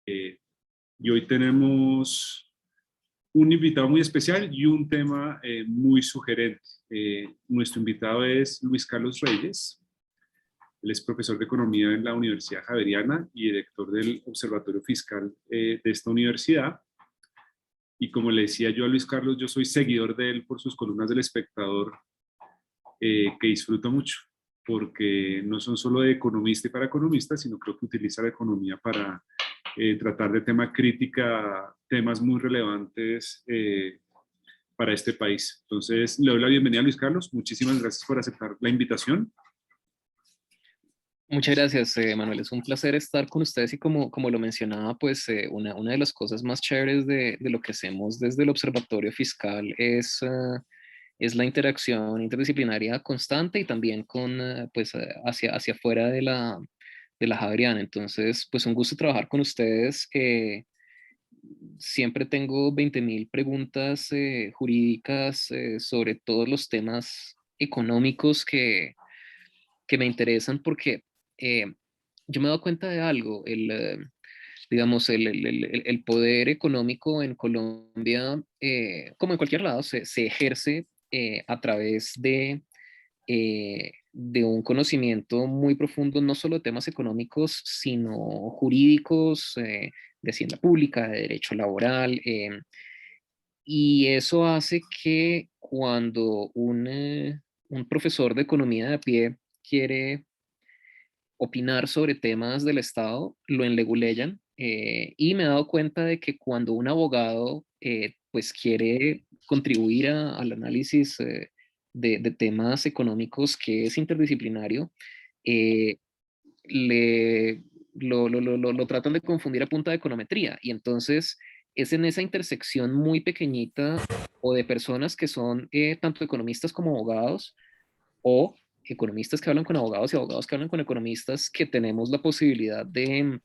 Y hoy tenemos un invitado muy especial y un tema muy sugerente. Nuestro invitado es Luis Carlos Reyes. Él es profesor de Economía en la Universidad Javeriana y director del Observatorio Fiscal de esta universidad. Y como le decía yo a Luis Carlos, yo soy seguidor de él por sus columnas del Espectador, que disfruto mucho, porque no son solo de economista y para economistas, sino creo que utiliza la economía para tratar de tema crítica temas muy relevantes para este país. Entonces, le doy la bienvenida a Luis Carlos. Muchísimas gracias por aceptar la invitación. Muchas gracias, Manuel. Es un placer estar con ustedes y como lo mencionaba, pues una de las cosas más chéveres de lo que hacemos desde el Observatorio Fiscal es la interacción interdisciplinaria constante y también con, pues, hacia afuera de la Javeriana. Entonces, pues un gusto trabajar con ustedes. Siempre tengo 20.000 preguntas jurídicas sobre todos los temas económicos que me interesan porque eh, yo me he dado cuenta de algo. Digamos, el poder económico en Colombia, como en cualquier lado, se ejerce a través de un conocimiento muy profundo, no solo de temas económicos, sino jurídicos, de hacienda pública, de derecho laboral. Y eso hace que cuando un profesor de economía de a pie quiere opinar sobre temas del Estado, lo enleguleyan. Y me he dado cuenta de que cuando un abogado pues quiere contribuir al análisis de temas económicos que es interdisciplinario, eh, le, lo tratan de confundir a punta de econometría. Y entonces es en esa intersección muy pequeñita o de personas que son tanto economistas como abogados, o economistas que hablan con abogados y abogados que hablan con economistas, que tenemos la posibilidad de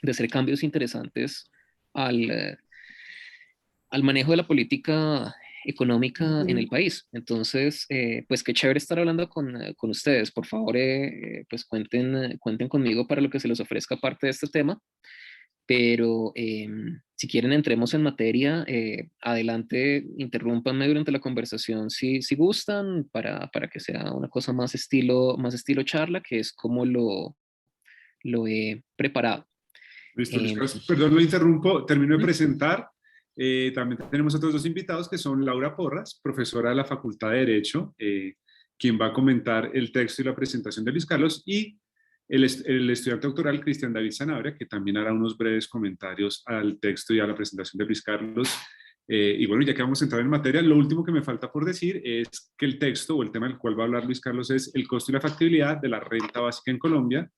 hacer cambios interesantes al, al manejo de la política económica en el país. Entonces, pues qué chévere estar hablando con ustedes. Por favor, pues cuenten conmigo para lo que se les ofrezca parte de este tema. Pero si quieren entremos en materia, adelante, interrúmpanme durante la conversación si gustan, para que sea una cosa más estilo charla, que es como lo he preparado. Listo, Luis Em, Carlos. Perdón, lo interrumpo. Termino de presentar. También tenemos otros dos invitados que son Laura Porras, profesora de la Facultad de Derecho, quien va a comentar el texto y la presentación de Luis Carlos, y el estudiante doctoral Cristian David Sanabria, que también hará unos breves comentarios al texto y a la presentación de Luis Carlos. Y bueno, ya que vamos a entrar en materia, lo último que me falta por decir es que el texto o el tema del cual va a hablar Luis Carlos es el costo y la factibilidad de la renta básica en Colombia,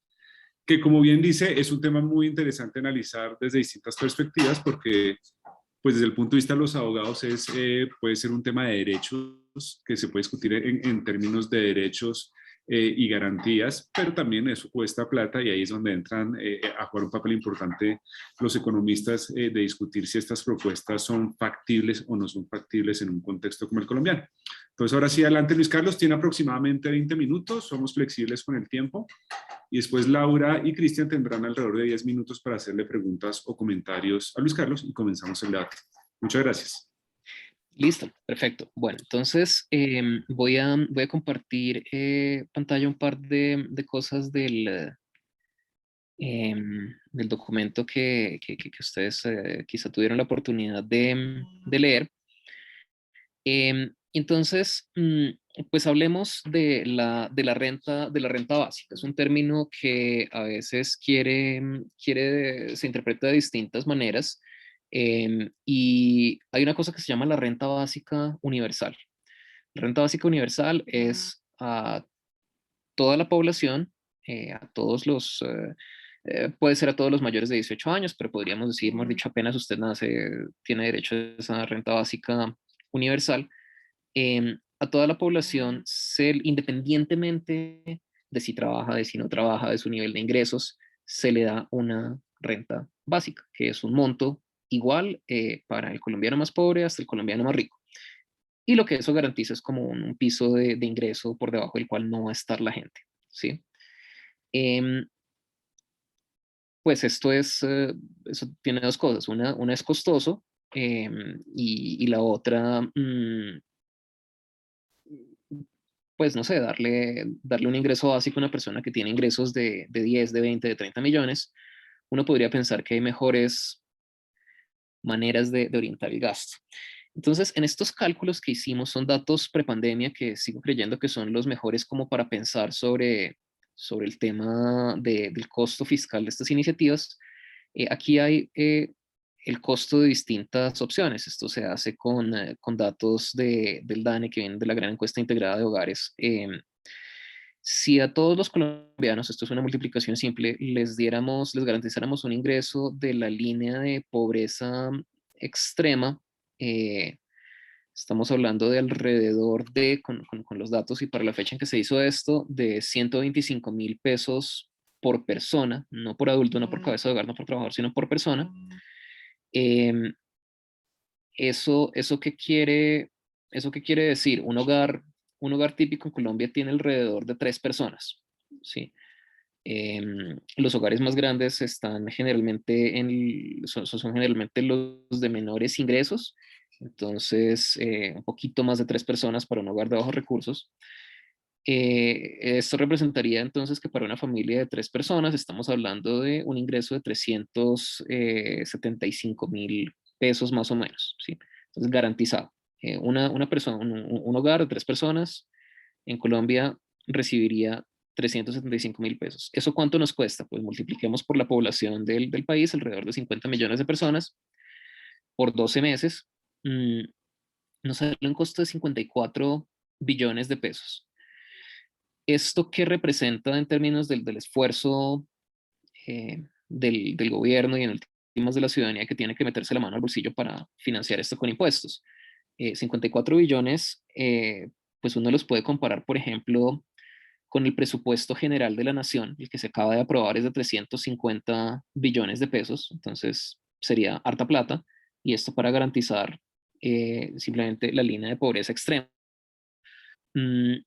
que como bien dice, es un tema muy interesante analizar desde distintas perspectivas, porque pues desde el punto de vista de los abogados puede ser un tema de derechos que se puede discutir en términos de derechos y garantías, pero también eso cuesta plata, y ahí es donde entran a jugar un papel importante los economistas, de discutir si estas propuestas son factibles o no son factibles en un contexto como el colombiano. Entonces ahora sí, adelante Luis Carlos, tiene aproximadamente 20 minutos, somos flexibles con el tiempo. Y después Laura y Cristian tendrán alrededor de 10 minutos para hacerle preguntas o comentarios a Luis Carlos y comenzamos el debate. Muchas gracias. Listo, perfecto. Bueno, entonces voy a compartir pantalla un par de cosas del documento que ustedes quizá tuvieron la oportunidad de leer. Entonces, pues hablemos de la renta básica. Es un término que a veces se interpreta de distintas maneras, y hay una cosa que se llama la renta básica universal. La renta básica universal es a toda la población, a todos puede ser a todos los mayores de 18 años, pero podríamos decir, mejor dicho, apenas usted nace, tiene derecho a esa renta básica universal. A toda la población, independientemente de si trabaja, de si no trabaja, de su nivel de ingresos, se le da una renta básica, que es un monto igual para el colombiano más pobre hasta el colombiano más rico. Y lo que eso garantiza es como un piso de ingreso por debajo del cual no va a estar la gente, ¿sí? Em, pues eso tiene dos cosas. Una es costoso, y la otra, pues no sé, darle un ingreso básico a una persona que tiene ingresos de 10, de 20, de 30 millones. Uno podría pensar que hay mejores maneras de orientar el gasto. Entonces, en estos cálculos que hicimos, son datos prepandemia que sigo creyendo que son los mejores como para pensar sobre el tema del costo fiscal de estas iniciativas. Aquí hay el costo de distintas opciones. Esto se hace con datos del DANE, que vienen de la Gran Encuesta Integrada de Hogares. Si a todos los colombianos, esto es una multiplicación simple, les garantizáramos un ingreso de la línea de pobreza extrema, eh, estamos hablando de alrededor de, con los datos y para la fecha en que se hizo esto, de 125.000 pesos por persona, no por adulto, no por cabeza de hogar, no por trabajador, sino por persona. Em, ¿Eso qué quiere decir? Un hogar típico en Colombia tiene alrededor de 3 personas, ¿sí? Los hogares más grandes están generalmente son generalmente los de menores ingresos, entonces un poquito más de 3 personas para un hogar de bajos recursos. Esto representaría entonces que para una familia de 3 personas estamos hablando de un ingreso de 375.000 pesos más o menos, ¿sí? Entonces garantizado. Una persona, un hogar de 3 personas en Colombia recibiría 375.000 pesos. ¿Eso cuánto nos cuesta? Pues multipliquemos por la población del país, alrededor de 50 millones de personas, por 12 meses, mm, nos sale un costo de 54 billones de pesos. ¿Esto qué representa en términos del esfuerzo del gobierno y en últimas de la ciudadanía que tiene que meterse la mano al bolsillo para financiar esto con impuestos? 54 billones, pues uno los puede comparar, por ejemplo, con el presupuesto general de la nación, el que se acaba de aprobar es de 350 billones de pesos, entonces sería harta plata, y esto para garantizar simplemente la línea de pobreza extrema. Mm,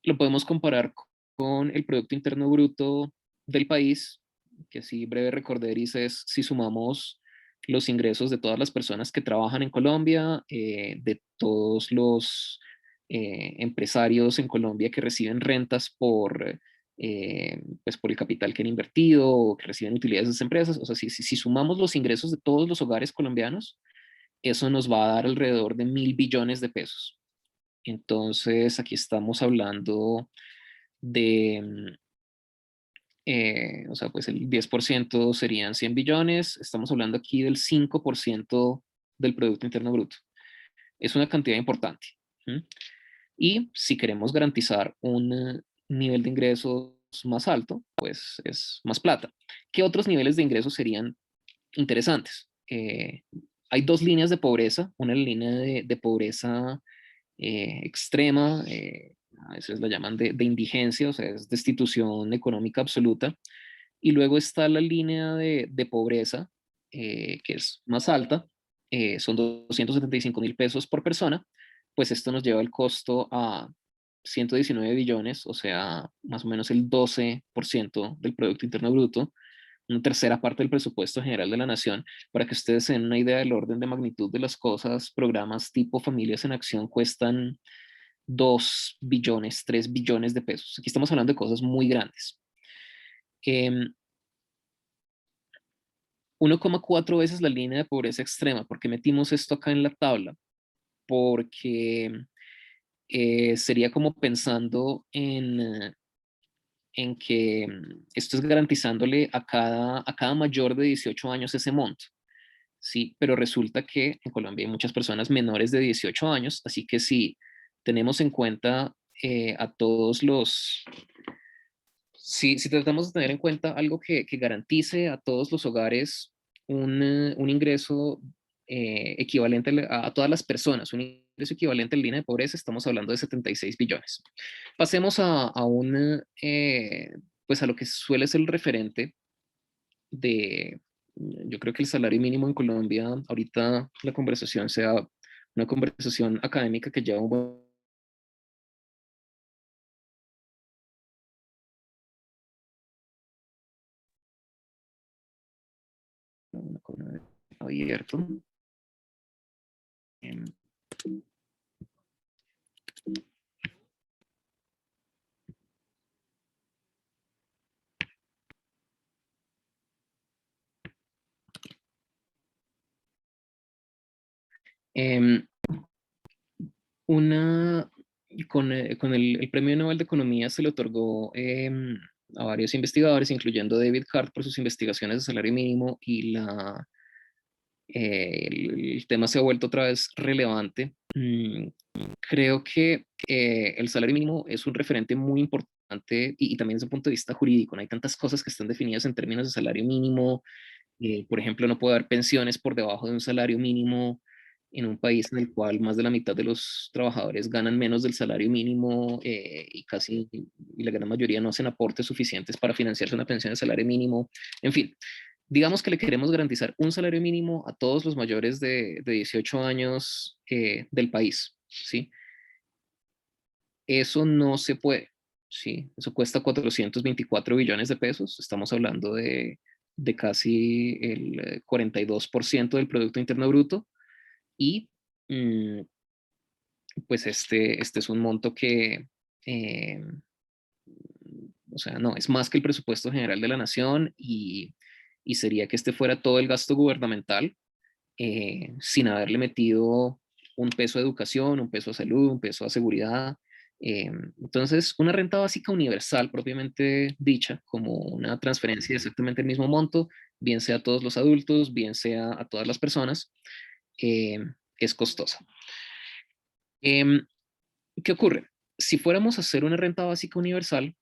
lo podemos comparar con el Producto Interno Bruto del país, que así breve recorderis es si sumamos los ingresos de todas las personas que trabajan en Colombia, de todos los empresarios en Colombia que reciben rentas pues por el capital que han invertido o que reciben utilidades de esas empresas. O sea, si sumamos los ingresos de todos los hogares colombianos, eso nos va a dar alrededor de 1.000 billones de pesos. Entonces, aquí estamos hablando de, o sea, pues el 10% serían 100 billones, estamos hablando aquí del 5% del Producto Interno Bruto. Es una cantidad importante. ¿Sí? Y si queremos garantizar un nivel de ingresos más alto, pues es más plata. ¿Qué otros niveles de ingresos serían interesantes? Hay dos líneas de pobreza, una línea de pobreza extrema, a veces la llaman de indigencia, o sea, es destitución económica absoluta, y luego está la línea de pobreza, que es más alta, son 275.000 pesos por persona, pues esto nos lleva el costo a 119 billones, o sea, más o menos el 12% del Producto Interno Bruto, una tercera parte del presupuesto general de la nación. Para que ustedes se den una idea del orden de magnitud de las cosas, programas tipo Familias en Acción cuestan 2 billones, 3 billones de pesos. Aquí estamos hablando de cosas muy grandes. 1,4 veces la línea de pobreza extrema. ¿Por qué metimos esto acá en la tabla? Porque sería como pensando en que esto es garantizándole a cada mayor de 18 años ese monto. Sí, pero resulta que en Colombia hay muchas personas menores de 18 años, así que si tenemos en cuenta a todos si tratamos de tener en cuenta algo que garantice a todos los hogares un ingreso equivalente a todas las personas, un ingreso equivalente a la línea de pobreza, estamos hablando de 76 billones. Pasemos pues a lo que suele ser el referente yo creo que el salario mínimo en Colombia, ahorita la conversación sea una conversación académica que lleva un buen abierto. Em, em, una, con el Premio Nobel de Economía se le otorgó a varios investigadores, incluyendo David Hart por sus investigaciones de salario mínimo, y el tema se ha vuelto otra vez relevante. Creo que el salario mínimo es un referente muy importante y también desde un punto de vista jurídico. No hay tantas cosas que están definidas en términos de salario mínimo. Por ejemplo, no puede haber pensiones por debajo de un salario mínimo en un país en el cual más de la mitad de los trabajadores ganan menos del salario mínimo y la gran mayoría no hacen aportes suficientes para financiarse una pensión de salario mínimo. En fin, digamos que le queremos garantizar un salario mínimo a todos los mayores de 18 años del país, ¿sí? Eso no se puede, ¿sí? Eso cuesta 424 billones de pesos. Estamos hablando de casi el 42% del Producto Interno Bruto. Y mm, pues este es un monto que, eh, o sea, no, es más que el presupuesto general de la nación y sería que este fuera todo el gasto gubernamental sin haberle metido un peso a educación, un peso a salud, un peso a seguridad. Entonces, una renta básica universal propiamente dicha, como una transferencia de exactamente el mismo monto, bien sea a todos los adultos, bien sea a todas las personas, eh, es costosa. Em, ¿Qué ocurre? Si fuéramos a hacer una renta básica universal,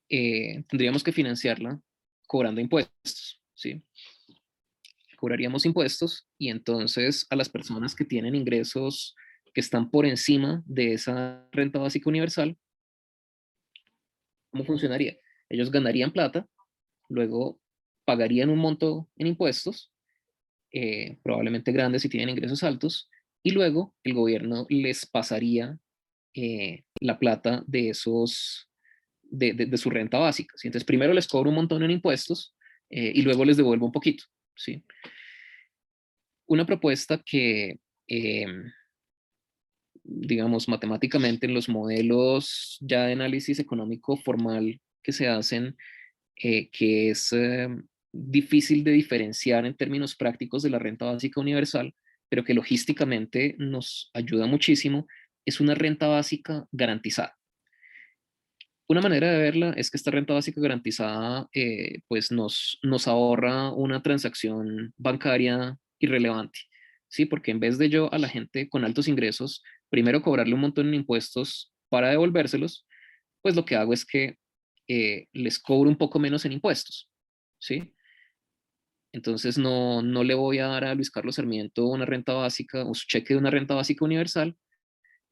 tendríamos que financiarla cobrando impuestos, ¿sí? Cobraríamos impuestos y entonces a las personas que tienen ingresos que están por encima de esa renta básica universal, ¿cómo funcionaría? Ellos ganarían plata, luego pagarían un monto en impuestos, probablemente grandes si tienen ingresos altos, y luego el gobierno les pasaría la plata de esos, de su renta básica, ¿sí? Entonces primero les cobro un montón en impuestos y luego les devuelvo un poquito, ¿sí? Una propuesta que, digamos, matemáticamente en los modelos ya de análisis económico formal que se hacen, que es difícil de diferenciar en términos prácticos de la renta básica universal, pero que logísticamente nos ayuda muchísimo, es una renta básica garantizada. Una manera de verla es que esta renta básica garantizada pues nos ahorra una transacción bancaria irrelevante, ¿sí? Porque en vez de yo a la gente con altos ingresos, primero cobrarle un montón en impuestos para devolvérselos, pues lo que hago es que les cobro un poco menos en impuestos, ¿sí? Entonces no le voy a dar a Luis Carlos Sarmiento una renta básica o su cheque de una renta básica universal,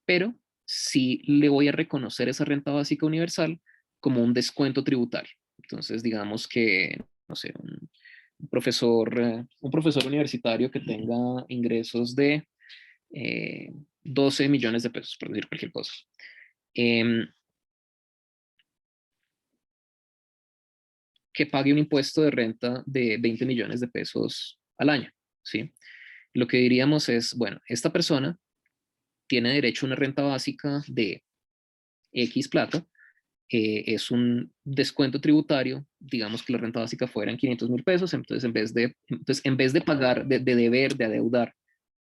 pero sí le voy a reconocer esa renta básica universal como un descuento tributario. Entonces, digamos que, no sé, un profesor universitario que tenga ingresos de 12 millones de pesos, por decir cualquier cosa. Eh, que pague un impuesto de renta de 20 millones de pesos al año, ¿sí? Lo que diríamos es, bueno, esta persona tiene derecho a una renta básica de X plata, es un descuento tributario, digamos que la renta básica fuera en 500 mil pesos, entonces en vez de pagar, de deber, de adeudar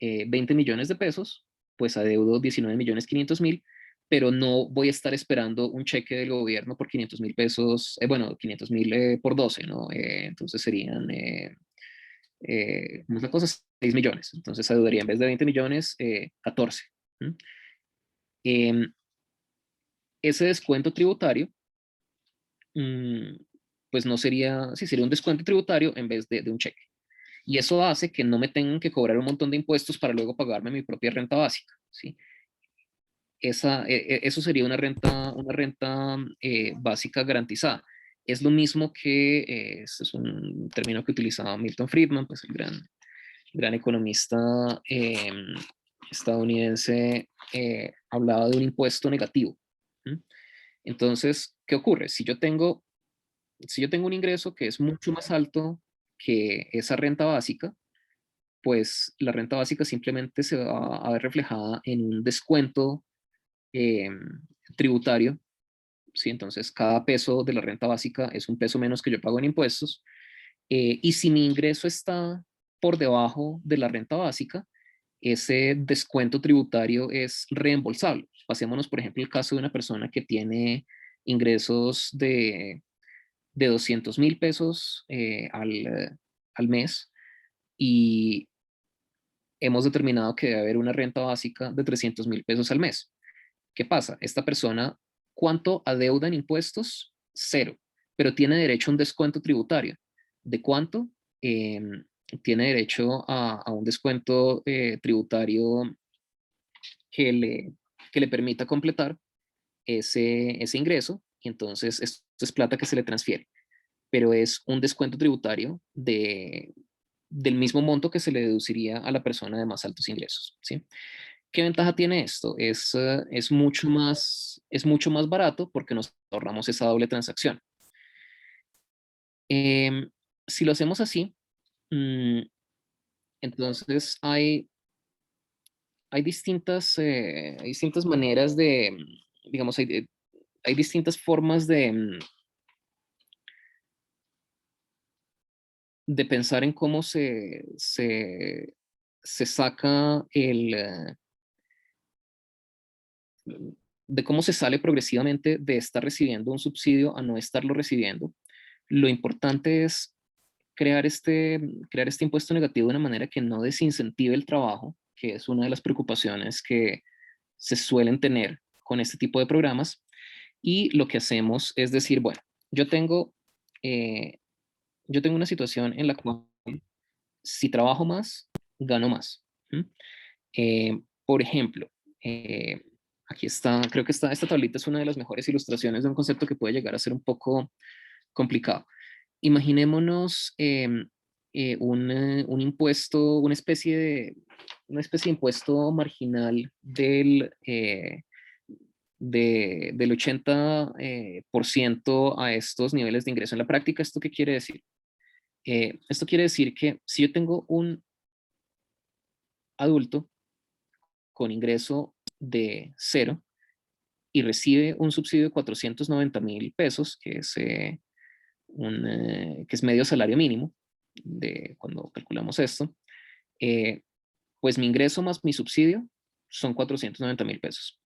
20 millones de pesos, pues adeudo 19 millones 500 mil, pero no voy a estar esperando un cheque del gobierno por 500 mil pesos, bueno, 500 mil por 12, ¿no? Entonces serían, ¿cómo es la cosa? 6 millones, entonces adeudaría en vez de 20 millones, 14. ¿Mm? Em, Ese descuento tributario pues no sería, sí, sería un descuento tributario en vez de un cheque. Y eso hace que no me tengan que cobrar un montón de impuestos para luego pagarme mi propia renta básica, ¿sí? Eso sería una renta básica garantizada. Es lo mismo que, este es un término que utilizaba Milton Friedman, pues el gran economista estadounidense, hablaba de un impuesto negativo. ¿Mm? Entonces, ¿qué ocurre? Si yo tengo un ingreso que es mucho más alto que esa renta básica, pues la renta básica simplemente se va a ver reflejada en un descuento eh, tributario, ¿sí? Entonces, cada peso de la renta básica es un peso menos que yo pago en impuestos. Y si mi ingreso está por debajo de la renta básica, ese descuento tributario es reembolsable. Pasémonos, por ejemplo, el caso de una persona que tiene ingresos de 200.000 pesos al mes y hemos determinado que debe haber una renta básica de 300.000 pesos al mes. ¿Qué pasa? Esta persona, ¿cuánto adeuda en impuestos? Cero, pero tiene derecho a un descuento tributario. ¿De cuánto? Eh, Tiene derecho a un descuento tributario que le permita completar ese ingreso, y entonces esto es plata que se le transfiere, pero es un descuento tributario del mismo monto que se le deduciría a la persona de más altos ingresos, ¿sí? ¿Qué ventaja tiene esto? Es mucho más barato porque nos ahorramos esa doble transacción. Em, si lo hacemos así, mm, entonces hay distintas maneras digamos, hay distintas formas de pensar en cómo se saca de cómo se sale progresivamente de estar recibiendo un subsidio a no estarlo recibiendo. Lo importante es crear este impuesto negativo de una manera que no desincentive el trabajo, que es una de las preocupaciones que se suelen tener con este tipo de programas. Y lo que hacemos es decir, bueno, yo tengo, eh, yo tengo una situación en la cual si trabajo más, gano más. ¿Mm? Por ejemplo, eh, aquí está, creo que esta tablita es una de las mejores ilustraciones de un concepto que puede llegar a ser un poco complicado. Imaginémonos un impuesto, una especie de impuesto marginal del 80% por ciento a estos niveles de ingreso. En la práctica, ¿esto qué quiere decir? Esto quiere decir que si yo tengo un adulto con ingreso de cero y recibe un subsidio de 490.000 pesos, que es medio salario mínimo, cuando calculamos esto, pues mi ingreso más mi subsidio son 490.000 pesos.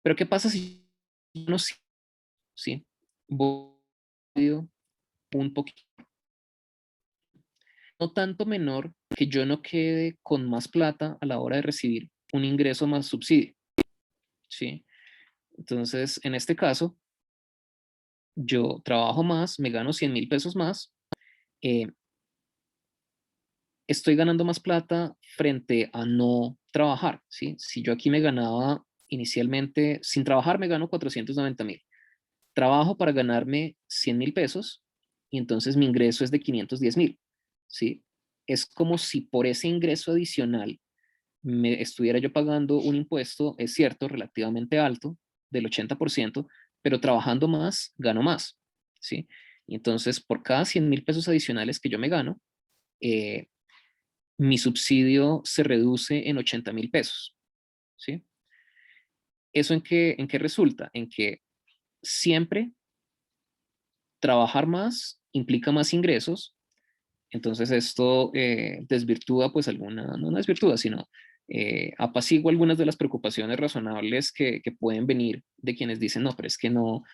Pero ¿qué pasa si no sí, voy un poquito, no tanto menor, que yo no quede con más plata a la hora de recibir un ingreso más subsidio? ¿Sí? Entonces, en este caso, yo trabajo más, me gano 100.000 pesos más, eh, estoy ganando más plata frente a no trabajar, ¿sí? Si yo aquí me ganaba inicialmente, sin trabajar me gano 490.000. Trabajo para ganarme 100.000 pesos y entonces mi ingreso es de 510.000, ¿sí? Es como si por ese ingreso adicional me estuviera yo pagando un impuesto, es cierto, relativamente alto, del 80%, pero trabajando más, gano más, ¿sí? Y entonces, por cada 100.000 pesos adicionales que yo me gano, eh, mi subsidio se reduce en 80.000 pesos, ¿sí? ¿Eso en qué resulta? En que siempre trabajar más implica más ingresos, entonces esto desvirtúa pues no desvirtúa, sino apacigua algunas de las preocupaciones razonables que pueden venir de quienes dicen, no, pero es que no,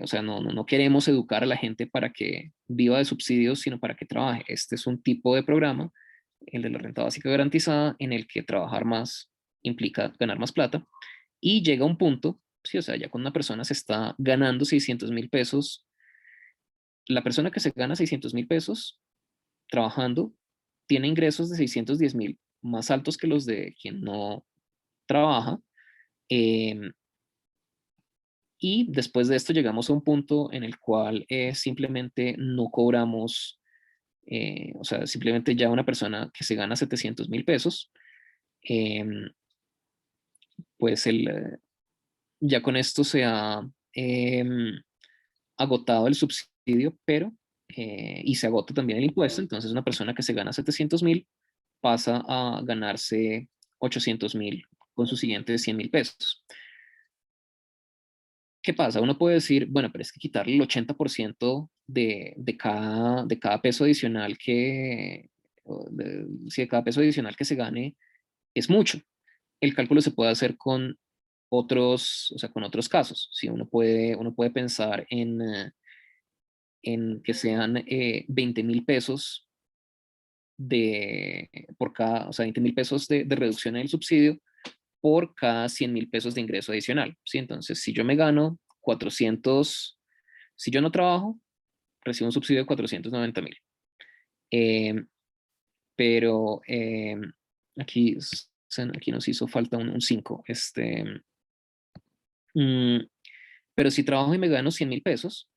o sea, no queremos educar a la gente para que viva de subsidios, sino para que trabaje. Este es un tipo de programa, el de la renta básica garantizada, en el que trabajar más implica ganar más plata, y llega un punto, sí, o sea, ya cuando una persona se está ganando 600.000 pesos, la persona que se gana 600.000 pesos trabajando tiene ingresos de 610.000 más altos que los de quien no trabaja. eh, y después de esto llegamos a un punto en el cual simplemente no cobramos, o sea, simplemente ya una persona que se gana 700.000 pesos, eh, pues ya con esto se ha agotado el subsidio, pero y se agota también el impuesto, entonces una persona que se gana 700.000 pasa a ganarse 800.000 con sus siguientes 100.000 pesos. ¿Qué pasa? Uno puede decir, bueno, pero es que quitarle el 80% de cada peso adicional sí, de cada peso adicional que se gane es mucho. El cálculo se puede hacer con otros, o sea, con otros casos. Si uno puede pensar en que sean 20.000 pesos por cada, o sea, 20.000 pesos de reducción en el subsidio por cada 100.000 pesos de ingreso adicional, ¿sí? Entonces, si yo me gano 400, si yo no trabajo, recibo un subsidio de 490.000. Eh, pero aquí, aquí nos hizo falta un 5. Mm, pero si trabajo y me gano 100.000 pesos,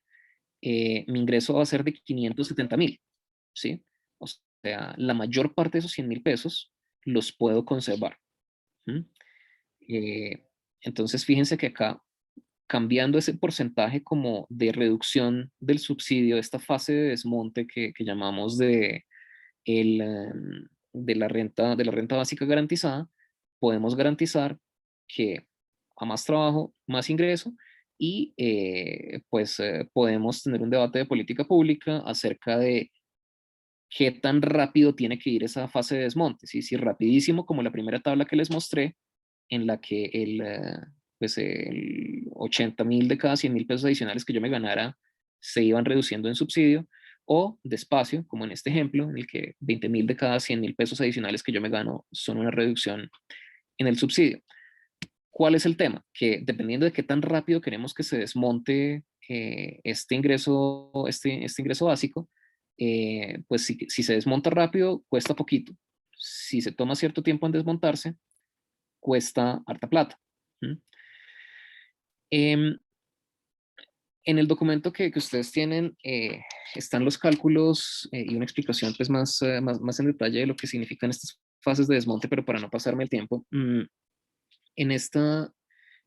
mi ingreso va a ser de 570.000, ¿sí? O sea, la mayor parte de esos 100.000 pesos los puedo conservar. ¿Mm? Eh, entonces, fíjense que acá, cambiando ese porcentaje como de reducción del subsidio, esta fase de desmonte que llamamos de la renta básica garantizada, podemos garantizar que a más trabajo, más ingreso, y pues podemos tener un debate de política pública acerca de qué tan rápido tiene que ir esa fase de desmonte. Si rapidísimo, como la primera tabla que les mostré, en la que el 80.000 de cada 100.000 pesos adicionales que yo me ganara se iban reduciendo en subsidio, o despacio, como en este ejemplo, en el que 20.000 de cada 100.000 pesos adicionales que yo me gano son una reducción en el subsidio. ¿Cuál es el tema? Que dependiendo de qué tan rápido queremos que se desmonte este ingreso básico, pues si se desmonta rápido, cuesta poquito. Si se toma cierto tiempo en desmontarse, cuesta harta plata. ¿Mm? Em, en el documento que ustedes tienen están los cálculos y una explicación pues más en detalle de lo que significan estas fases de desmonte, pero para no pasarme el tiempo, en esta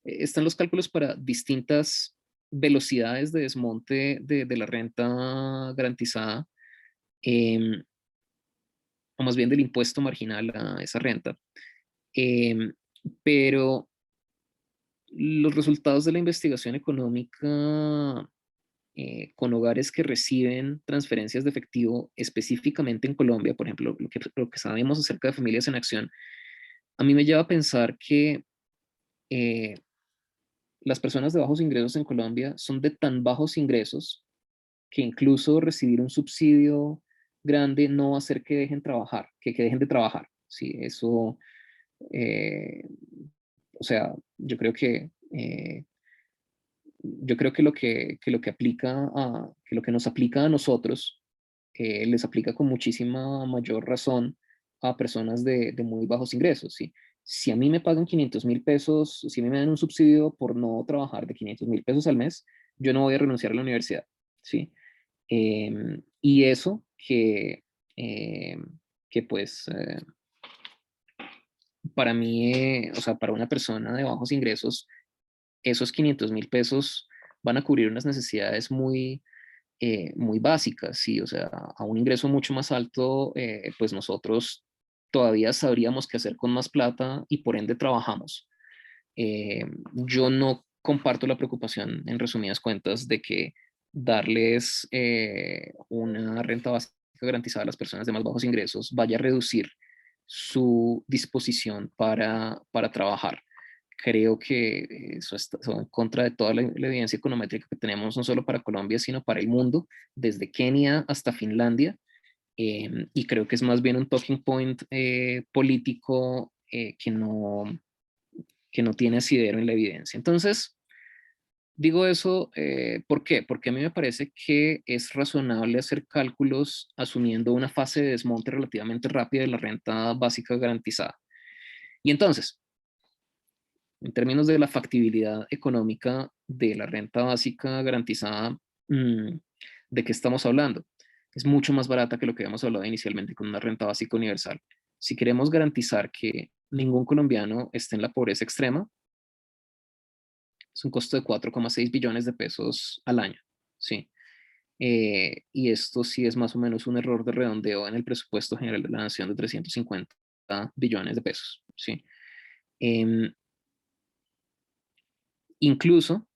están los cálculos para distintas velocidades de desmonte de la renta garantizada, em, o más bien del impuesto marginal a esa renta. Em, pero los resultados de la investigación económica con hogares que reciben transferencias de efectivo específicamente en Colombia, por ejemplo, lo que sabemos acerca de Familias en Acción, a mí me lleva a pensar que eh, las personas de bajos ingresos en Colombia son de tan bajos ingresos que incluso recibir un subsidio grande no va a hacer que dejen trabajar, que dejen de trabajar. Sí, eso, eh, o sea, yo creo que lo que que lo que nos aplica a nosotros, les aplica con muchísima mayor razón a personas de muy bajos ingresos, ¿sí? Si a mí me pagan 500.000 pesos, si a mí me dan un subsidio por no trabajar de 500.000 pesos al mes, yo no voy a renunciar a la universidad, ¿sí? Y eso que pues para mí, o sea, para una persona de bajos ingresos, esos 500.000 pesos van a cubrir unas necesidades muy básicas, ¿sí? O sea, a un ingreso mucho más alto, pues nosotros todavía sabríamos qué hacer con más plata y por ende trabajamos. Yo no comparto la preocupación, en resumidas cuentas, de que darles una renta básica garantizada a las personas de más bajos ingresos vaya a reducir su disposición para trabajar. Creo que eso está en contra de toda la evidencia econométrica que tenemos, no solo para Colombia, sino para el mundo, desde Kenia hasta Finlandia. Y creo que es más bien un talking point político que no tiene asidero en la evidencia. Entonces, digo eso, ¿por qué? Porque a mí me parece que es razonable hacer cálculos asumiendo una fase de desmonte relativamente rápida de la renta básica garantizada. Y entonces, en términos de la factibilidad económica de la renta básica garantizada, mm, ¿de qué estamos hablando? Es mucho más barata que lo que habíamos hablado inicialmente con una renta básica universal. Si queremos garantizar que ningún colombiano esté en la pobreza extrema, es un costo de 4,6 billones de pesos al año, ¿sí? y esto sí es más o menos un error de redondeo en el presupuesto general de la nación de 350 billones de pesos, ¿sí? Em, Incluso,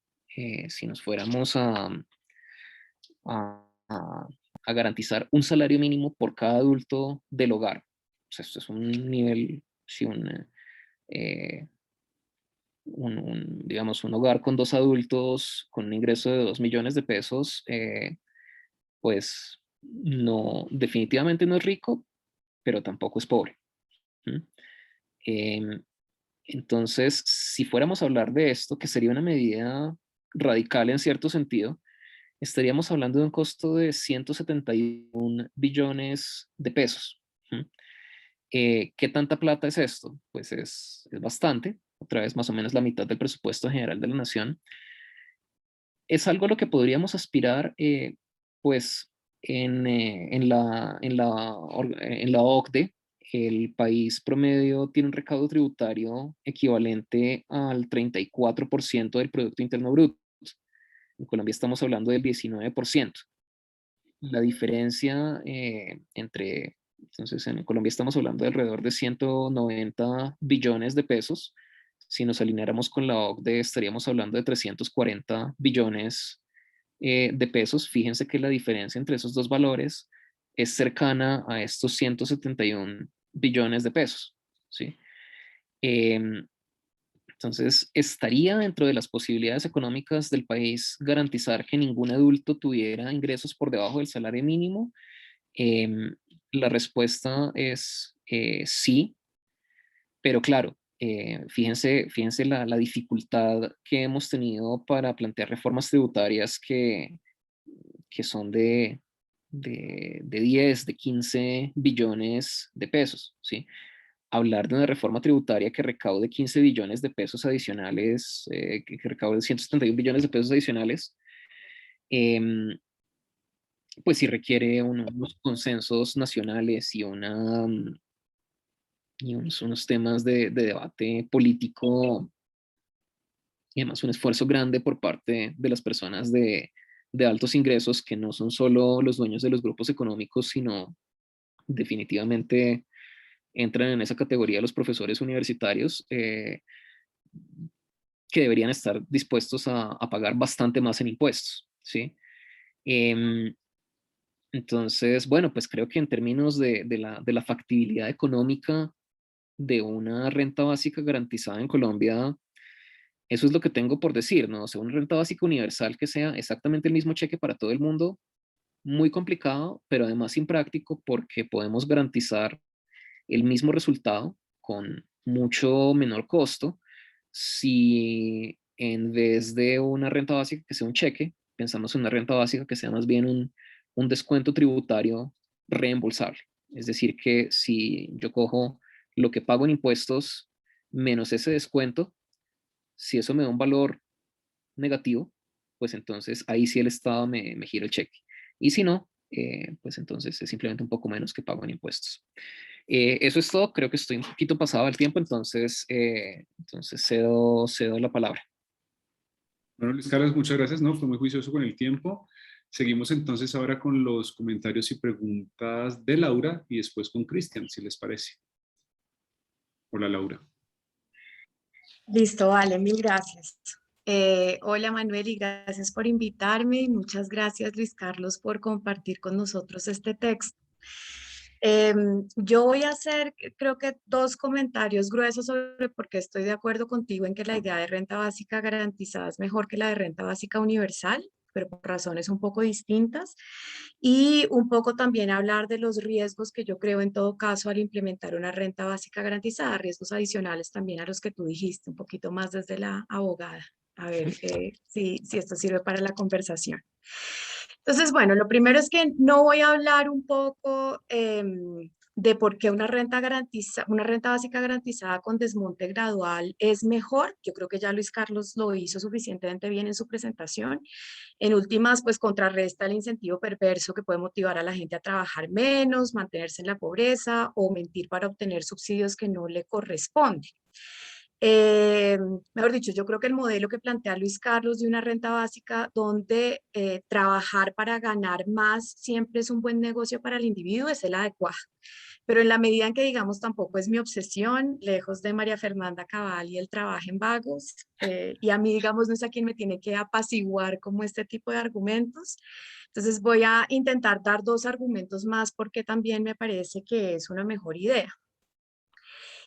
si nos fuéramos a garantizar un salario mínimo por cada adulto del hogar, o sea, esto es un nivel, sí, eh, digamos, un hogar con dos adultos con un ingreso de 2 millones de pesos, pues no, definitivamente no es rico, pero tampoco es pobre. ¿Mm? Em, entonces, si fuéramos a hablar de esto, que sería una medida radical en cierto sentido, estaríamos hablando de un costo de 171 billones de pesos. ¿Mm? ¿Qué tanta plata es esto? Pues es bastante, otra vez más o menos la mitad del presupuesto general de la nación. Es algo a lo que podríamos aspirar, pues en la OCDE, el país promedio tiene un recaudo tributario equivalente al 34% del Producto Interno Bruto. En Colombia estamos hablando del 19%. La diferencia entonces en Colombia estamos hablando de alrededor de 190 billones de pesos. Si nos alineáramos con la OCDE, estaríamos hablando de 340 billones de pesos. Fíjense que la diferencia entre esos dos valores es cercana a estos 171 billones de pesos, ¿sí? Em, entonces, estaría dentro de las posibilidades económicas del país garantizar que ningún adulto tuviera ingresos por debajo del salario mínimo. Em, la respuesta es sí, pero claro, fíjense la dificultad que hemos tenido para plantear reformas tributarias que son de 10, de 15 billones de pesos, ¿sí? Hablar de una reforma tributaria que recaude 15 billones de pesos adicionales, que recaude 171 billones de pesos adicionales, em, pues sí requiere unos consensos nacionales y, unos temas de debate político y además un esfuerzo grande por parte de las personas de altos ingresos que no son solo los dueños de los grupos económicos, sino definitivamente entran en esa categoría los profesores universitarios, que deberían estar dispuestos a pagar bastante más en impuestos, ¿sí? Em, entonces, bueno, pues creo que en términos de la factibilidad económica de una renta básica garantizada en Colombia, eso es lo que tengo por decir, ¿no? O sea, una renta básica universal que sea exactamente el mismo cheque para todo el mundo, muy complicado, pero además impráctico porque podemos garantizar el mismo resultado con mucho menor costo si en vez de una renta básica que sea un cheque, pensamos en una renta básica que sea más bien un descuento tributario reembolsable. Es decir, que si yo cojo lo que pago en impuestos menos ese descuento, si eso me da un valor negativo, pues entonces ahí sí el Estado me gira el cheque. Y si no, pues entonces es simplemente un poco menos que pago en impuestos. Eso es todo, creo que estoy un poquito pasado el tiempo, entonces cedo la palabra. Bueno, Luis Carlos, muchas gracias, ¿no? Fue muy juicioso con el tiempo. Seguimos entonces ahora con los comentarios y preguntas de Laura y después con Cristian, si les parece. Hola, Laura. Listo, vale, mil gracias. Hola Manuel y gracias por invitarme y muchas gracias Luis Carlos por compartir con nosotros este texto. Yo voy a hacer, creo que dos comentarios gruesos sobre por qué estoy de acuerdo contigo en que la idea de renta básica garantizada es mejor que la de renta básica universal, pero por razones un poco distintas. Y un poco también hablar de los riesgos que yo creo en todo caso al implementar una renta básica garantizada, riesgos adicionales también a los que tú dijiste, un poquito más desde la abogada. A ver si esto sirve para la conversación. Entonces, bueno, lo primero es que no voy a hablar un poco de por qué una renta básica garantizada con desmonte gradual es mejor. Yo creo que ya Luis Carlos lo hizo suficientemente bien en su presentación. En últimas, pues contrarresta el incentivo perverso que puede motivar a la gente a trabajar menos, mantenerse en la pobreza o mentir para obtener subsidios que no le corresponden. Mejor dicho, yo creo que el modelo que plantea Luis Carlos de una renta básica donde trabajar para ganar más siempre es un buen negocio para el individuo es el adecuado. Pero en la medida en que, digamos, tampoco es mi obsesión, lejos de María Fernanda Cabal y el trabajo en vagos, y a mí, digamos, no es a quien me tiene que apaciguar como este tipo de argumentos. Entonces voy a intentar dar dos argumentos más porque también me parece que es una mejor idea.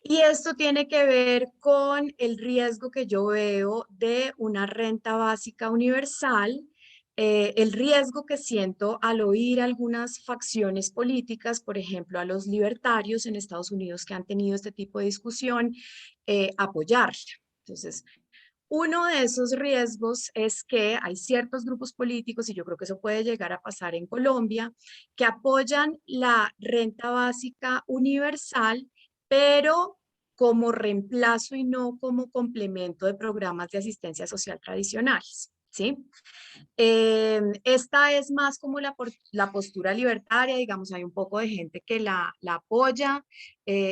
Y esto tiene que ver con el riesgo que yo veo de una renta básica universal, el riesgo que siento al oír algunas facciones políticas, por ejemplo, a los libertarios en Estados Unidos que han tenido este tipo de discusión, apoyarla. Entonces, uno de esos riesgos es que hay ciertos grupos políticos, y yo creo que eso puede llegar a pasar en Colombia, que apoyan la renta básica universal, pero como reemplazo y no como complemento de programas de asistencia social tradicionales, ¿sí? Esta es más como la postura libertaria, digamos, hay un poco de gente que la apoya.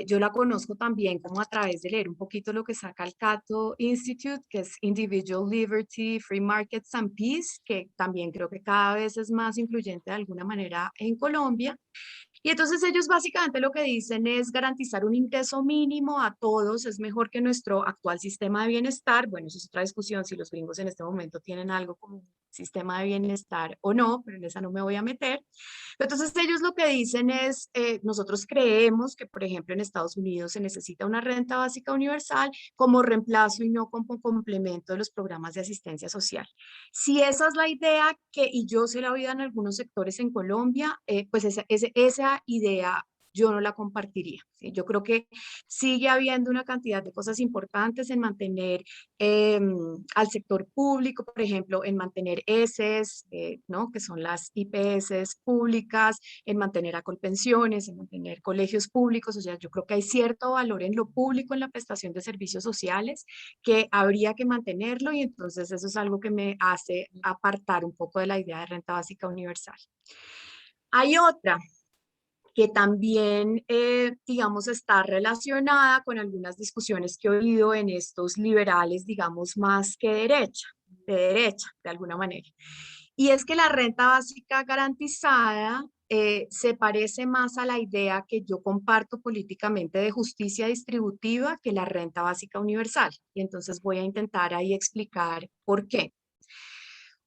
Yo la conozco también como a través de leer un poquito lo que saca el Cato Institute, que es Individual Liberty, Free Markets and Peace, que también creo que cada vez es más influyente de alguna manera en Colombia. Y entonces ellos básicamente lo que dicen es garantizar un ingreso mínimo a todos, es mejor que nuestro actual sistema de bienestar. Bueno, eso es otra discusión, si los gringos en este momento tienen algo como un sistema de bienestar o no, pero en esa no me voy a meter. Entonces ellos lo que dicen es, nosotros creemos que, por ejemplo, en Estados Unidos se necesita una renta básica universal como reemplazo y no como complemento de los programas de asistencia social. Si esa es la idea y yo se la he oído en algunos sectores en Colombia, pues esa idea yo no la compartiría, ¿sí? Yo creo que sigue habiendo una cantidad de cosas importantes en mantener al sector público, por ejemplo, en mantener ESES, ¿no? Que son las IPS públicas, en mantener a Colpensiones, en mantener colegios públicos. O sea, yo creo que hay cierto valor en lo público, en la prestación de servicios sociales, que habría que mantenerlo, y entonces eso es algo que me hace apartar un poco de la idea de renta básica universal. Hay otra que también, digamos, está relacionada con algunas discusiones que he oído en estos liberales, digamos, más que de derecha, de alguna manera. Y es que la renta básica garantizada se parece más a la idea que yo comparto políticamente de justicia distributiva que la renta básica universal. Y entonces voy a intentar ahí explicar por qué.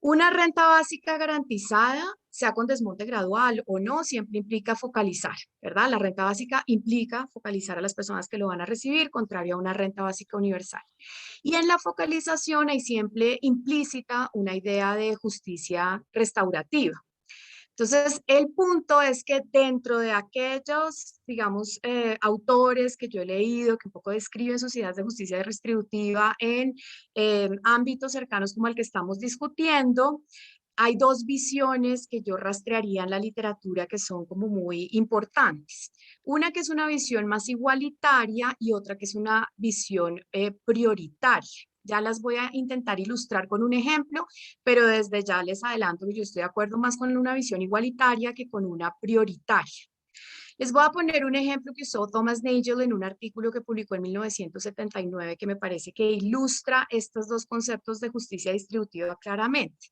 Una renta básica garantizada, sea con desmonte gradual o no, siempre implica focalizar, ¿verdad? La renta básica implica focalizar a las personas que lo van a recibir, contrario a una renta básica universal. Y en la focalización hay siempre implícita una idea de justicia restaurativa. Entonces, el punto es que dentro de aquellos, digamos, autores que yo he leído, que un poco describen sociedades de justicia distributiva en ámbitos cercanos como el que estamos discutiendo, hay dos visiones que yo rastrearía en la literatura que son como muy importantes. Una que es una visión más igualitaria y otra que es una visión prioritaria. Ya las voy a intentar ilustrar con un ejemplo, pero desde ya les adelanto que yo estoy de acuerdo más con una visión igualitaria que con una prioritaria. Les voy a poner un ejemplo que usó Thomas Nagel en un artículo que publicó en 1979 que me parece que ilustra estos dos conceptos de justicia distributiva claramente.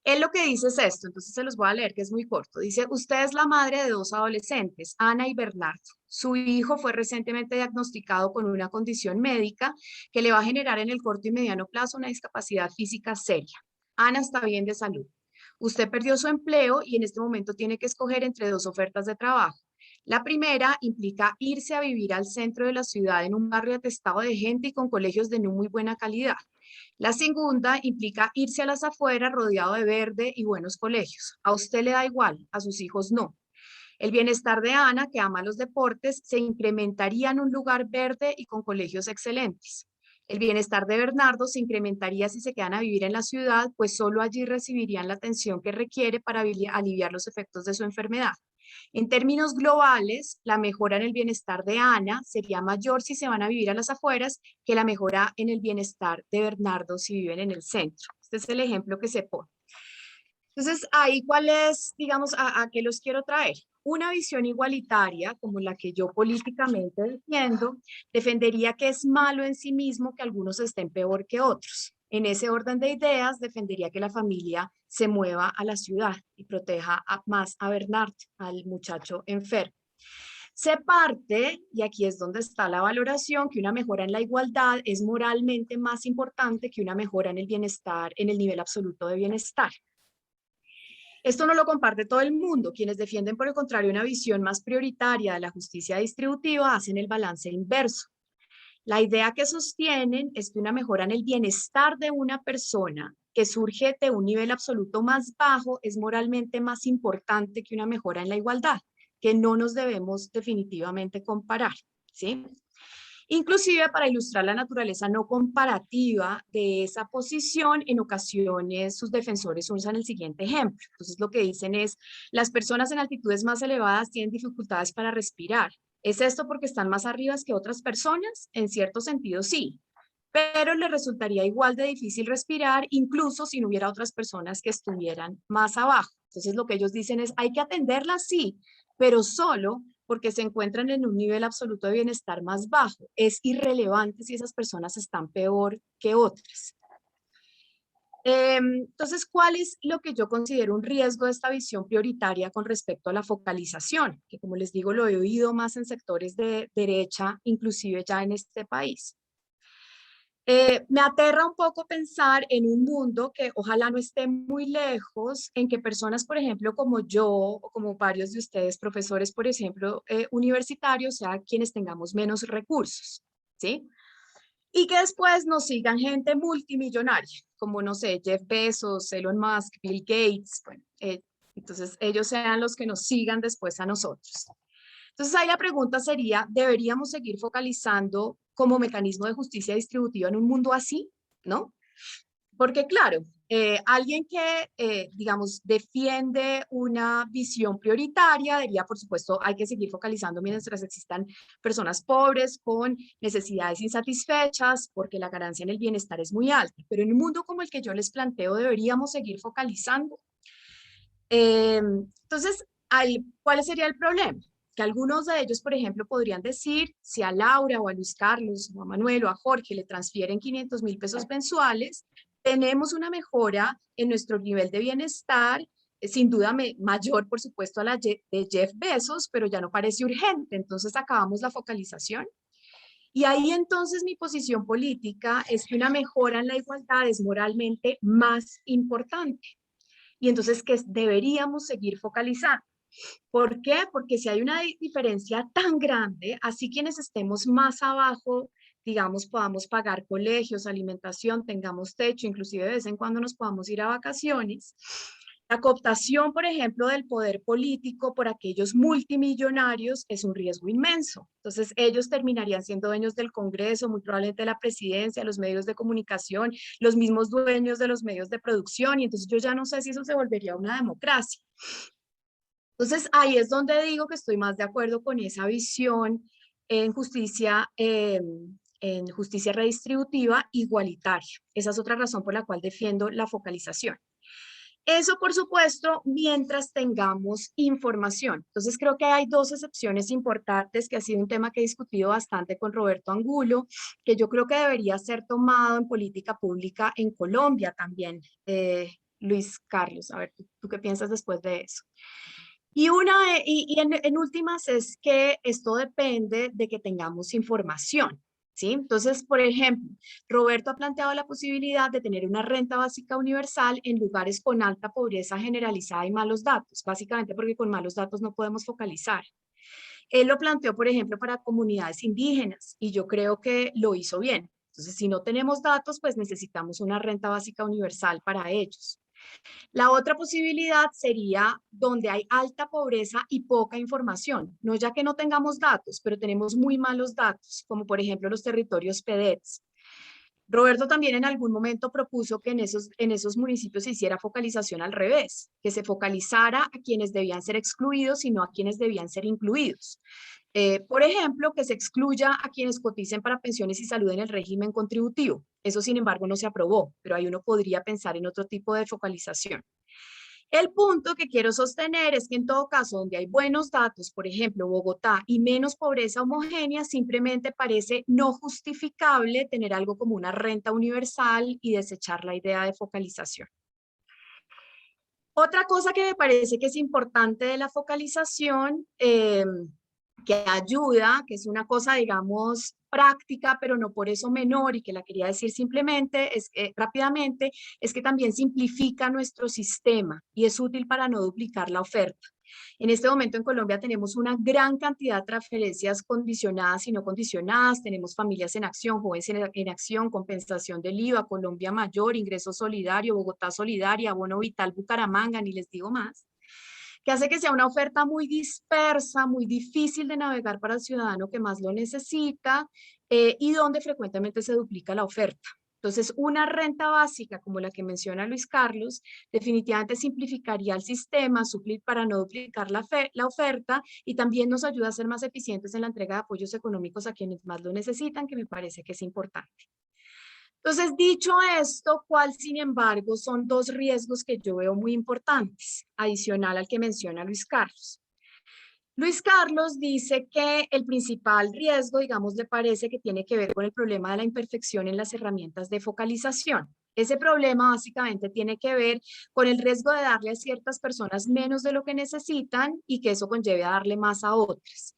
Él lo que dice es esto, entonces se los voy a leer, que es muy corto. Dice, usted es la madre de dos adolescentes, Ana y Bernardo. Su hijo fue recientemente diagnosticado con una condición médica que le va a generar en el corto y mediano plazo una discapacidad física seria. Ana está bien de salud. Usted perdió su empleo y en este momento tiene que escoger entre dos ofertas de trabajo. La primera implica irse a vivir al centro de la ciudad en un barrio atestado de gente y con colegios de no muy buena calidad. La segunda implica irse a las afueras rodeado de verde y buenos colegios. A usted le da igual, a sus hijos no. El bienestar de Ana, que ama los deportes, se incrementaría en un lugar verde y con colegios excelentes. El bienestar de Bernardo se incrementaría si se quedan a vivir en la ciudad, pues solo allí recibirían la atención que requiere para aliviar los efectos de su enfermedad. En términos globales, la mejora en el bienestar de Ana sería mayor si se van a vivir a las afueras que la mejora en el bienestar de Bernardo si viven en el centro. Este es el ejemplo que se pone. Entonces, ahí cuál es, digamos, a qué los quiero traer. Una visión igualitaria, como la que yo políticamente defiendo, defendería que es malo en sí mismo que algunos estén peor que otros. En ese orden de ideas, defendería que la familia se mueva a la ciudad y proteja más a Bernard, al muchacho enfermo. Se parte, y aquí es donde está la valoración, que una mejora en la igualdad es moralmente más importante que una mejora en el bienestar, en el nivel absoluto de bienestar. Esto no lo comparte todo el mundo. Quienes defienden, por el contrario, una visión más prioritaria de la justicia distributiva hacen el balance inverso. La idea que sostienen es que una mejora en el bienestar de una persona que surge de un nivel absoluto más bajo es moralmente más importante que una mejora en la igualdad, que no nos debemos definitivamente comparar, ¿sí? Inclusive, para ilustrar la naturaleza no comparativa de esa posición, en ocasiones sus defensores usan el siguiente ejemplo. Entonces lo que dicen es, las personas en altitudes más elevadas tienen dificultades para respirar. ¿Es esto porque están más arriba que otras personas? En cierto sentido, sí, pero les resultaría igual de difícil respirar, incluso si no hubiera otras personas que estuvieran más abajo. Entonces lo que ellos dicen es, hay que atenderlas, sí, pero solo porque se encuentran en un nivel absoluto de bienestar más bajo. Es irrelevante si esas personas están peor que otras. Entonces, ¿cuál es lo que yo considero un riesgo de esta visión prioritaria con respecto a la focalización? Que como les digo, lo he oído más en sectores de derecha, inclusive ya en este país. Me aterra un poco pensar en un mundo que ojalá no esté muy lejos, en que personas, por ejemplo, como yo, o como varios de ustedes, profesores, por ejemplo, universitarios, sean quienes tengamos menos recursos, ¿sí? Y que después nos sigan gente multimillonaria, como, no sé, Jeff Bezos, Elon Musk, Bill Gates, bueno, entonces ellos sean los que nos sigan después a nosotros. Entonces ahí la pregunta sería, ¿deberíamos seguir focalizando como mecanismo de justicia distributiva en un mundo así? ¿No? Porque claro, alguien que, digamos, defiende una visión prioritaria, diría, por supuesto, hay que seguir focalizando mientras existan personas pobres con necesidades insatisfechas, porque la ganancia en el bienestar es muy alta. Pero en un mundo como el que yo les planteo, deberíamos seguir focalizando. Entonces, ¿cuál sería el problema? Que algunos de ellos, por ejemplo, podrían decir, si a Laura o a Luis Carlos o a Manuel o a Jorge le transfieren 500.000 pesos mensuales, tenemos una mejora en nuestro nivel de bienestar, sin duda mayor, por supuesto, a la de Jeff Bezos, pero ya no parece urgente, entonces acabamos la focalización. Y ahí entonces mi posición política es que una mejora en la igualdad es moralmente más importante. Y entonces que deberíamos seguir focalizando. ¿Por qué? Porque si hay una diferencia tan grande, así quienes estemos más abajo, digamos, podamos pagar colegios, alimentación, tengamos techo, inclusive de vez en cuando nos podamos ir a vacaciones. La cooptación, por ejemplo, del poder político por aquellos multimillonarios es un riesgo inmenso. Entonces, ellos terminarían siendo dueños del Congreso, muy probablemente de la presidencia, los medios de comunicación, los mismos dueños de los medios de producción, y entonces yo ya no sé si eso se volvería una democracia. Entonces, ahí es donde digo que estoy más de acuerdo con esa visión en justicia redistributiva igualitaria. Esa es otra razón por la cual defiendo la focalización. Eso, por supuesto, mientras tengamos información. Entonces, creo que hay dos excepciones importantes, que ha sido un tema que he discutido bastante con Roberto Angulo, que yo creo que debería ser tomado en política pública en Colombia también. Luis Carlos, a ver, ¿tú qué piensas después de eso? Y en últimas es que esto depende de que tengamos información. ¿Sí? Entonces, por ejemplo, Roberto ha planteado la posibilidad de tener una renta básica universal en lugares con alta pobreza generalizada y malos datos, básicamente porque con malos datos no podemos focalizar. Él lo planteó, por ejemplo, para comunidades indígenas y yo creo que lo hizo bien. Entonces, si no tenemos datos, pues necesitamos una renta básica universal para ellos. La otra posibilidad sería donde hay alta pobreza y poca información, no ya que no tengamos datos, pero tenemos muy malos datos, como por ejemplo los territorios PEDETs. Roberto también en algún momento propuso que en esos municipios se hiciera focalización al revés, que se focalizara a quienes debían ser excluidos y no a quienes debían ser incluidos. Por ejemplo, que se excluya a quienes coticen para pensiones y salud en el régimen contributivo. Eso, sin embargo, no se aprobó, pero ahí uno podría pensar en otro tipo de focalización. El punto que quiero sostener es que en todo caso donde hay buenos datos, por ejemplo Bogotá, y menos pobreza homogénea, simplemente parece no justificable tener algo como una renta universal y desechar la idea de focalización. Otra cosa que me parece que es importante de la focalización, que ayuda, que es una cosa, digamos, práctica, pero no por eso menor, y que la quería decir simplemente, rápidamente, es que también simplifica nuestro sistema y es útil para no duplicar la oferta. En este momento en Colombia tenemos una gran cantidad de transferencias condicionadas y no condicionadas, tenemos familias en acción, jóvenes en acción, compensación del IVA, Colombia Mayor, ingreso solidario, Bogotá Solidaria, bono vital Bucaramanga, ni les digo más, que hace que sea una oferta muy dispersa, muy difícil de navegar para el ciudadano que más lo necesita y donde frecuentemente se duplica la oferta. Entonces, una renta básica como la que menciona Luis Carlos, definitivamente simplificaría el sistema, suplir para no duplicar la oferta y también nos ayuda a ser más eficientes en la entrega de apoyos económicos a quienes más lo necesitan, que me parece que es importante. Entonces, dicho esto, ¿cuál sin embargo son dos riesgos que yo veo muy importantes, adicional al que menciona Luis Carlos? Luis Carlos dice que el principal riesgo, digamos, le parece que tiene que ver con el problema de la imperfección en las herramientas de focalización. Ese problema básicamente tiene que ver con el riesgo de darle a ciertas personas menos de lo que necesitan y que eso conlleve a darle más a otras.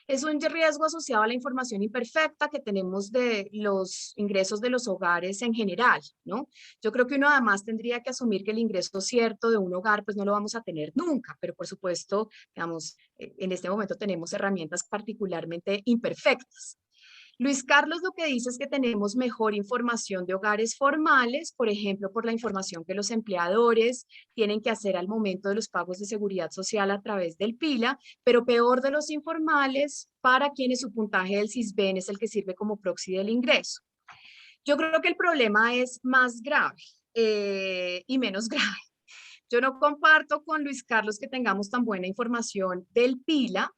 Es un riesgo asociado a la información imperfecta que tenemos de los ingresos de los hogares en general, ¿no? Yo creo que uno además tendría que asumir que el ingreso cierto de un hogar pues no lo vamos a tener nunca, pero por supuesto, digamos, en este momento tenemos herramientas particularmente imperfectas. Luis Carlos lo que dice es que tenemos mejor información de hogares formales, por ejemplo, por la información que los empleadores tienen que hacer al momento de los pagos de seguridad social a través del PILA, pero peor de los informales para quienes su puntaje del Sisbén es el que sirve como proxy del ingreso. Yo creo que el problema es más grave y menos grave. Yo no comparto con Luis Carlos que tengamos tan buena información del PILA,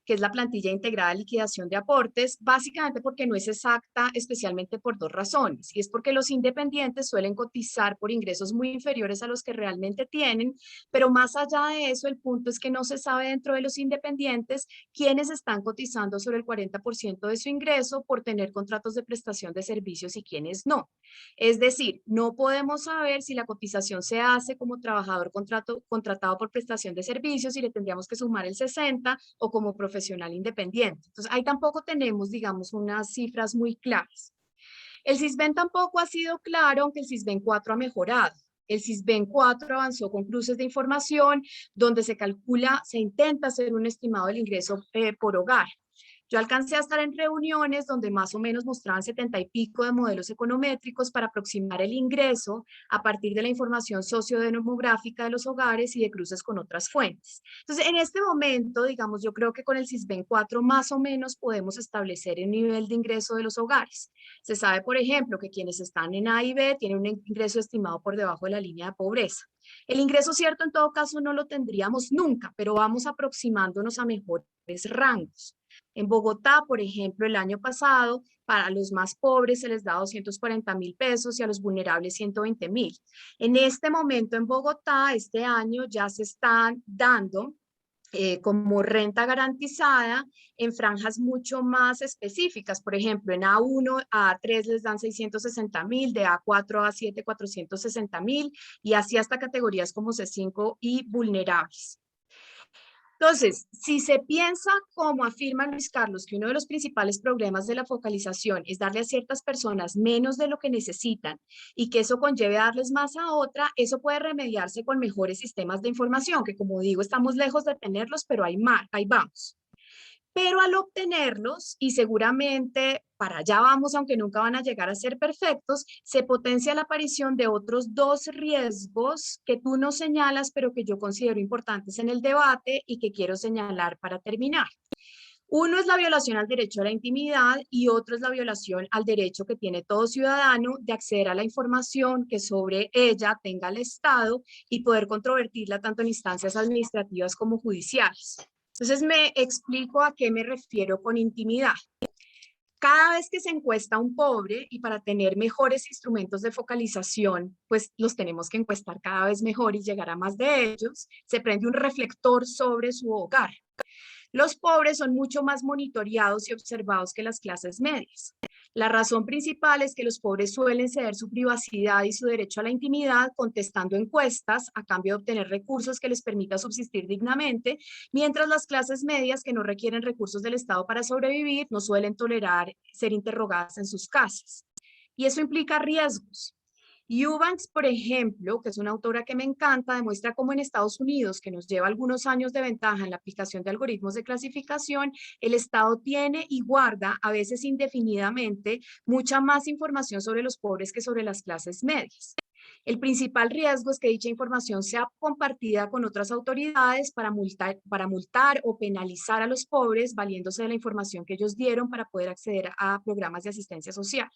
que es la plantilla integrada de liquidación de aportes, básicamente porque no es exacta, especialmente por dos razones. Y es porque los independientes suelen cotizar por ingresos muy inferiores a los que realmente tienen, pero más allá de eso, el punto es que no se sabe dentro de los independientes quiénes están cotizando sobre el 40% de su ingreso por tener contratos de prestación de servicios y quiénes no. Es decir, no podemos saber si la cotización se hace como trabajador contratado por prestación de servicios y le tendríamos que sumar el 60 o como profesional independiente. Entonces, ahí tampoco tenemos, digamos, unas cifras muy claras. El Sisbén tampoco ha sido claro, aunque el Sisbén 4 ha mejorado. El Sisbén 4 avanzó con cruces de información donde se calcula, se intenta hacer un estimado del ingreso por hogar. Yo alcancé a estar en reuniones donde más o menos mostraban 70 y pico de modelos econométricos para aproximar el ingreso a partir de la información sociodemográfica de los hogares y de cruces con otras fuentes. Entonces, en este momento, digamos, yo creo que con el Sisbén 4 más o menos podemos establecer el nivel de ingreso de los hogares. Se sabe, por ejemplo, que quienes están en A y B tienen un ingreso estimado por debajo de la línea de pobreza. El ingreso cierto, en todo caso, no lo tendríamos nunca, pero vamos aproximándonos a mejores rangos. En Bogotá, por ejemplo, el año pasado, para los más pobres se les da 240.000 pesos y a los vulnerables 120.000. En este momento en Bogotá, este año ya se están dando como renta garantizada en franjas mucho más específicas. Por ejemplo, en A1 a A3 les dan 660.000, de A4 a A7 460.000 y así hasta categorías como C5 y vulnerables. Entonces, si se piensa, como afirma Luis Carlos, que uno de los principales problemas de la focalización es darle a ciertas personas menos de lo que necesitan y que eso conlleve a darles más a otra, eso puede remediarse con mejores sistemas de información, que como digo, estamos lejos de tenerlos, pero ahí vamos. Pero al obtenerlos, y seguramente para allá vamos, aunque nunca van a llegar a ser perfectos, se potencia la aparición de otros dos riesgos que tú no señalas, pero que yo considero importantes en el debate y que quiero señalar para terminar. Uno es la violación al derecho a la intimidad y otro es la violación al derecho que tiene todo ciudadano de acceder a la información que sobre ella tenga el Estado y poder controvertirla tanto en instancias administrativas como judiciales. Entonces me explico a qué me refiero con intimidad. cada vez que se encuesta a un pobre, y para tener mejores instrumentos de focalización, pues los tenemos que encuestar cada vez mejor y llegar a más de ellos, se prende un reflector sobre su hogar. Los pobres son mucho más monitoreados y observados que las clases medias. La razón principal es que los pobres suelen ceder su privacidad y su derecho a la intimidad contestando encuestas a cambio de obtener recursos que les permita subsistir dignamente, mientras las clases medias que no requieren recursos del Estado para sobrevivir no suelen tolerar ser interrogadas en sus casas. Y eso implica riesgos. Eubanks, por ejemplo, que es una autora que me encanta, demuestra cómo en Estados Unidos, que nos lleva algunos años de ventaja en la aplicación de algoritmos de clasificación, el Estado tiene y guarda, a veces indefinidamente, mucha más información sobre los pobres que sobre las clases medias. El principal riesgo es que dicha información sea compartida con otras autoridades para multar o penalizar a los pobres, valiéndose de la información que ellos dieron para poder acceder a programas de asistencia social.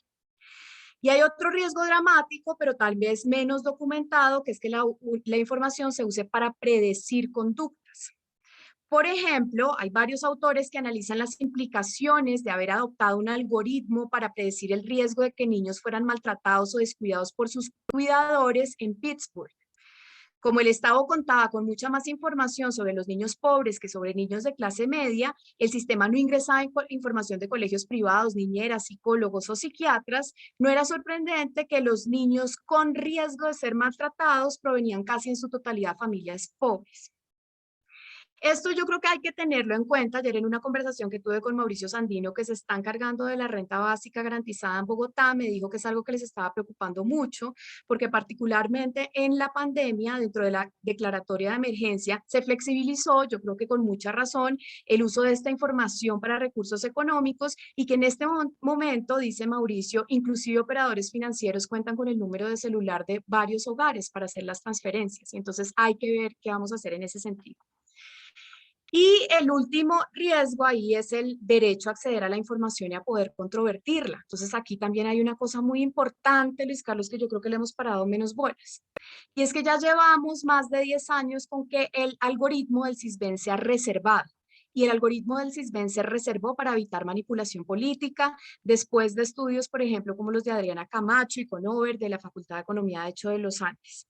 Y hay otro riesgo dramático, pero tal vez menos documentado, que es que la información se use para predecir conductas. Por ejemplo, hay varios autores que analizan las implicaciones de haber adoptado un algoritmo para predecir el riesgo de que niños fueran maltratados o descuidados por sus cuidadores en Pittsburgh. Como el Estado contaba con mucha más información sobre los niños pobres que sobre niños de clase media, el sistema no ingresaba información de colegios privados, niñeras, psicólogos o psiquiatras. No era sorprendente que los niños con riesgo de ser maltratados provenían casi en su totalidad de familias pobres. Esto yo creo que hay que tenerlo en cuenta. Ayer en una conversación que tuve con Mauricio Sandino, que se está encargando de la renta básica garantizada en Bogotá, me dijo que es algo que les estaba preocupando mucho, porque particularmente en la pandemia, dentro de la declaratoria de emergencia, se flexibilizó, yo creo que con mucha razón, el uso de esta información para recursos económicos, y que en este momento, dice Mauricio, inclusive operadores financieros cuentan con el número de celular de varios hogares para hacer las transferencias. Y entonces hay que ver qué vamos a hacer en ese sentido. Y el último riesgo ahí es el derecho a acceder a la información y a poder controvertirla. Entonces aquí también hay una cosa muy importante, Luis Carlos, que yo creo que le hemos parado menos bolas. Y es que ya llevamos más de 10 años con que el algoritmo del Sisbén se ha reservado. Y el algoritmo del Sisbén se reservó para evitar manipulación política, después de estudios, por ejemplo, como los de Adriana Camacho y Conover de la Facultad de Economía de hecho de los Andes.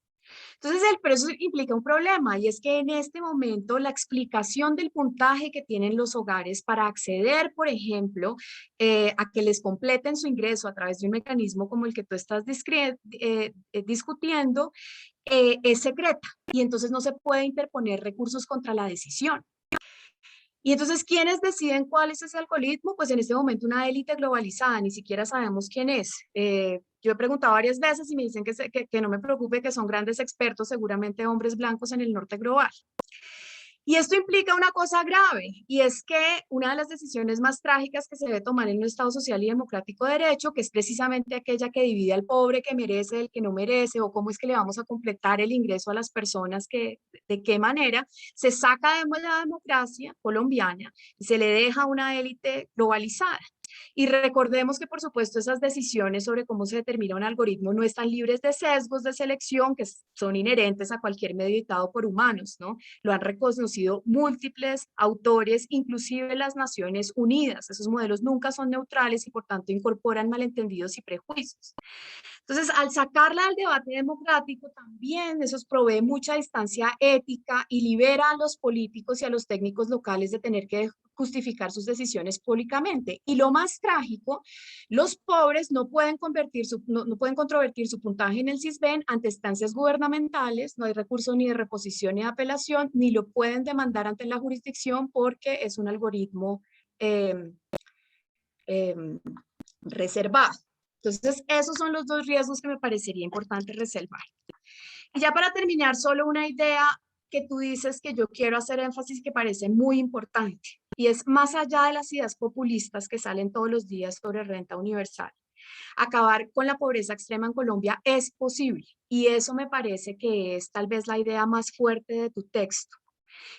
Entonces, pero eso implica un problema, y es que en este momento la explicación del puntaje que tienen los hogares para acceder, por ejemplo, a que les completen su ingreso a través de un mecanismo como el que tú estás discutiendo, es secreta, y entonces no se puede interponer recursos contra la decisión. Y entonces, ¿quiénes deciden cuál es ese algoritmo? Pues en este momento una élite globalizada, ni siquiera sabemos quién es. Yo he preguntado varias veces y me dicen que no me preocupe, que son grandes expertos, seguramente hombres blancos en el norte global. Y esto implica una cosa grave, y es que una de las decisiones más trágicas que se debe tomar en un Estado social y democrático de derecho, que es precisamente aquella que divide al pobre que merece del que no merece, o cómo es que le vamos a completar el ingreso a las personas, de qué manera, se saca de la democracia colombiana y se le deja a una élite globalizada. Y recordemos que, por supuesto, esas decisiones sobre cómo se determina un algoritmo no están libres de sesgos de selección que son inherentes a cualquier medio editado por humanos, ¿no? Lo han reconocido múltiples autores, inclusive las Naciones Unidas. Esos modelos nunca son neutrales y, por tanto, incorporan malentendidos y prejuicios. Entonces, al sacarla del debate democrático, también eso provee mucha distancia ética y libera a los políticos y a los técnicos locales de tener que justificar sus decisiones públicamente. Y lo más trágico, los pobres no pueden controvertir su puntaje en el Sisbén ante instancias gubernamentales, no hay recurso ni de reposición ni de apelación, ni lo pueden demandar ante la jurisdicción porque es un algoritmo reservado. Entonces, esos son los dos riesgos que me parecería importante reservar. Y ya para terminar, solo una idea que tú dices que yo quiero hacer énfasis que parece muy importante, y es más allá de las ideas populistas que salen todos los días sobre renta universal. Acabar con la pobreza extrema en Colombia es posible, y eso me parece que es tal vez la idea más fuerte de tu texto.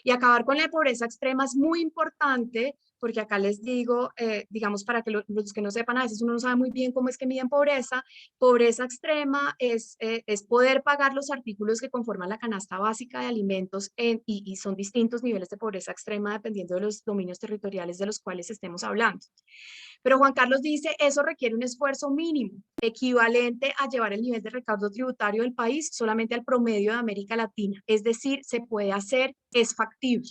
Y acabar con la pobreza extrema es muy importante porque acá les digo, digamos, para que los que no sepan, a veces uno no sabe muy bien cómo es que miden pobreza. Pobreza extrema es poder pagar los artículos que conforman la canasta básica de alimentos y son distintos niveles de pobreza extrema dependiendo de los dominios territoriales de los cuales estemos hablando. Pero Juan Carlos dice, eso requiere un esfuerzo mínimo, equivalente a llevar el nivel de recaudo tributario del país solamente al promedio de América Latina. Es decir, se puede hacer, es factible.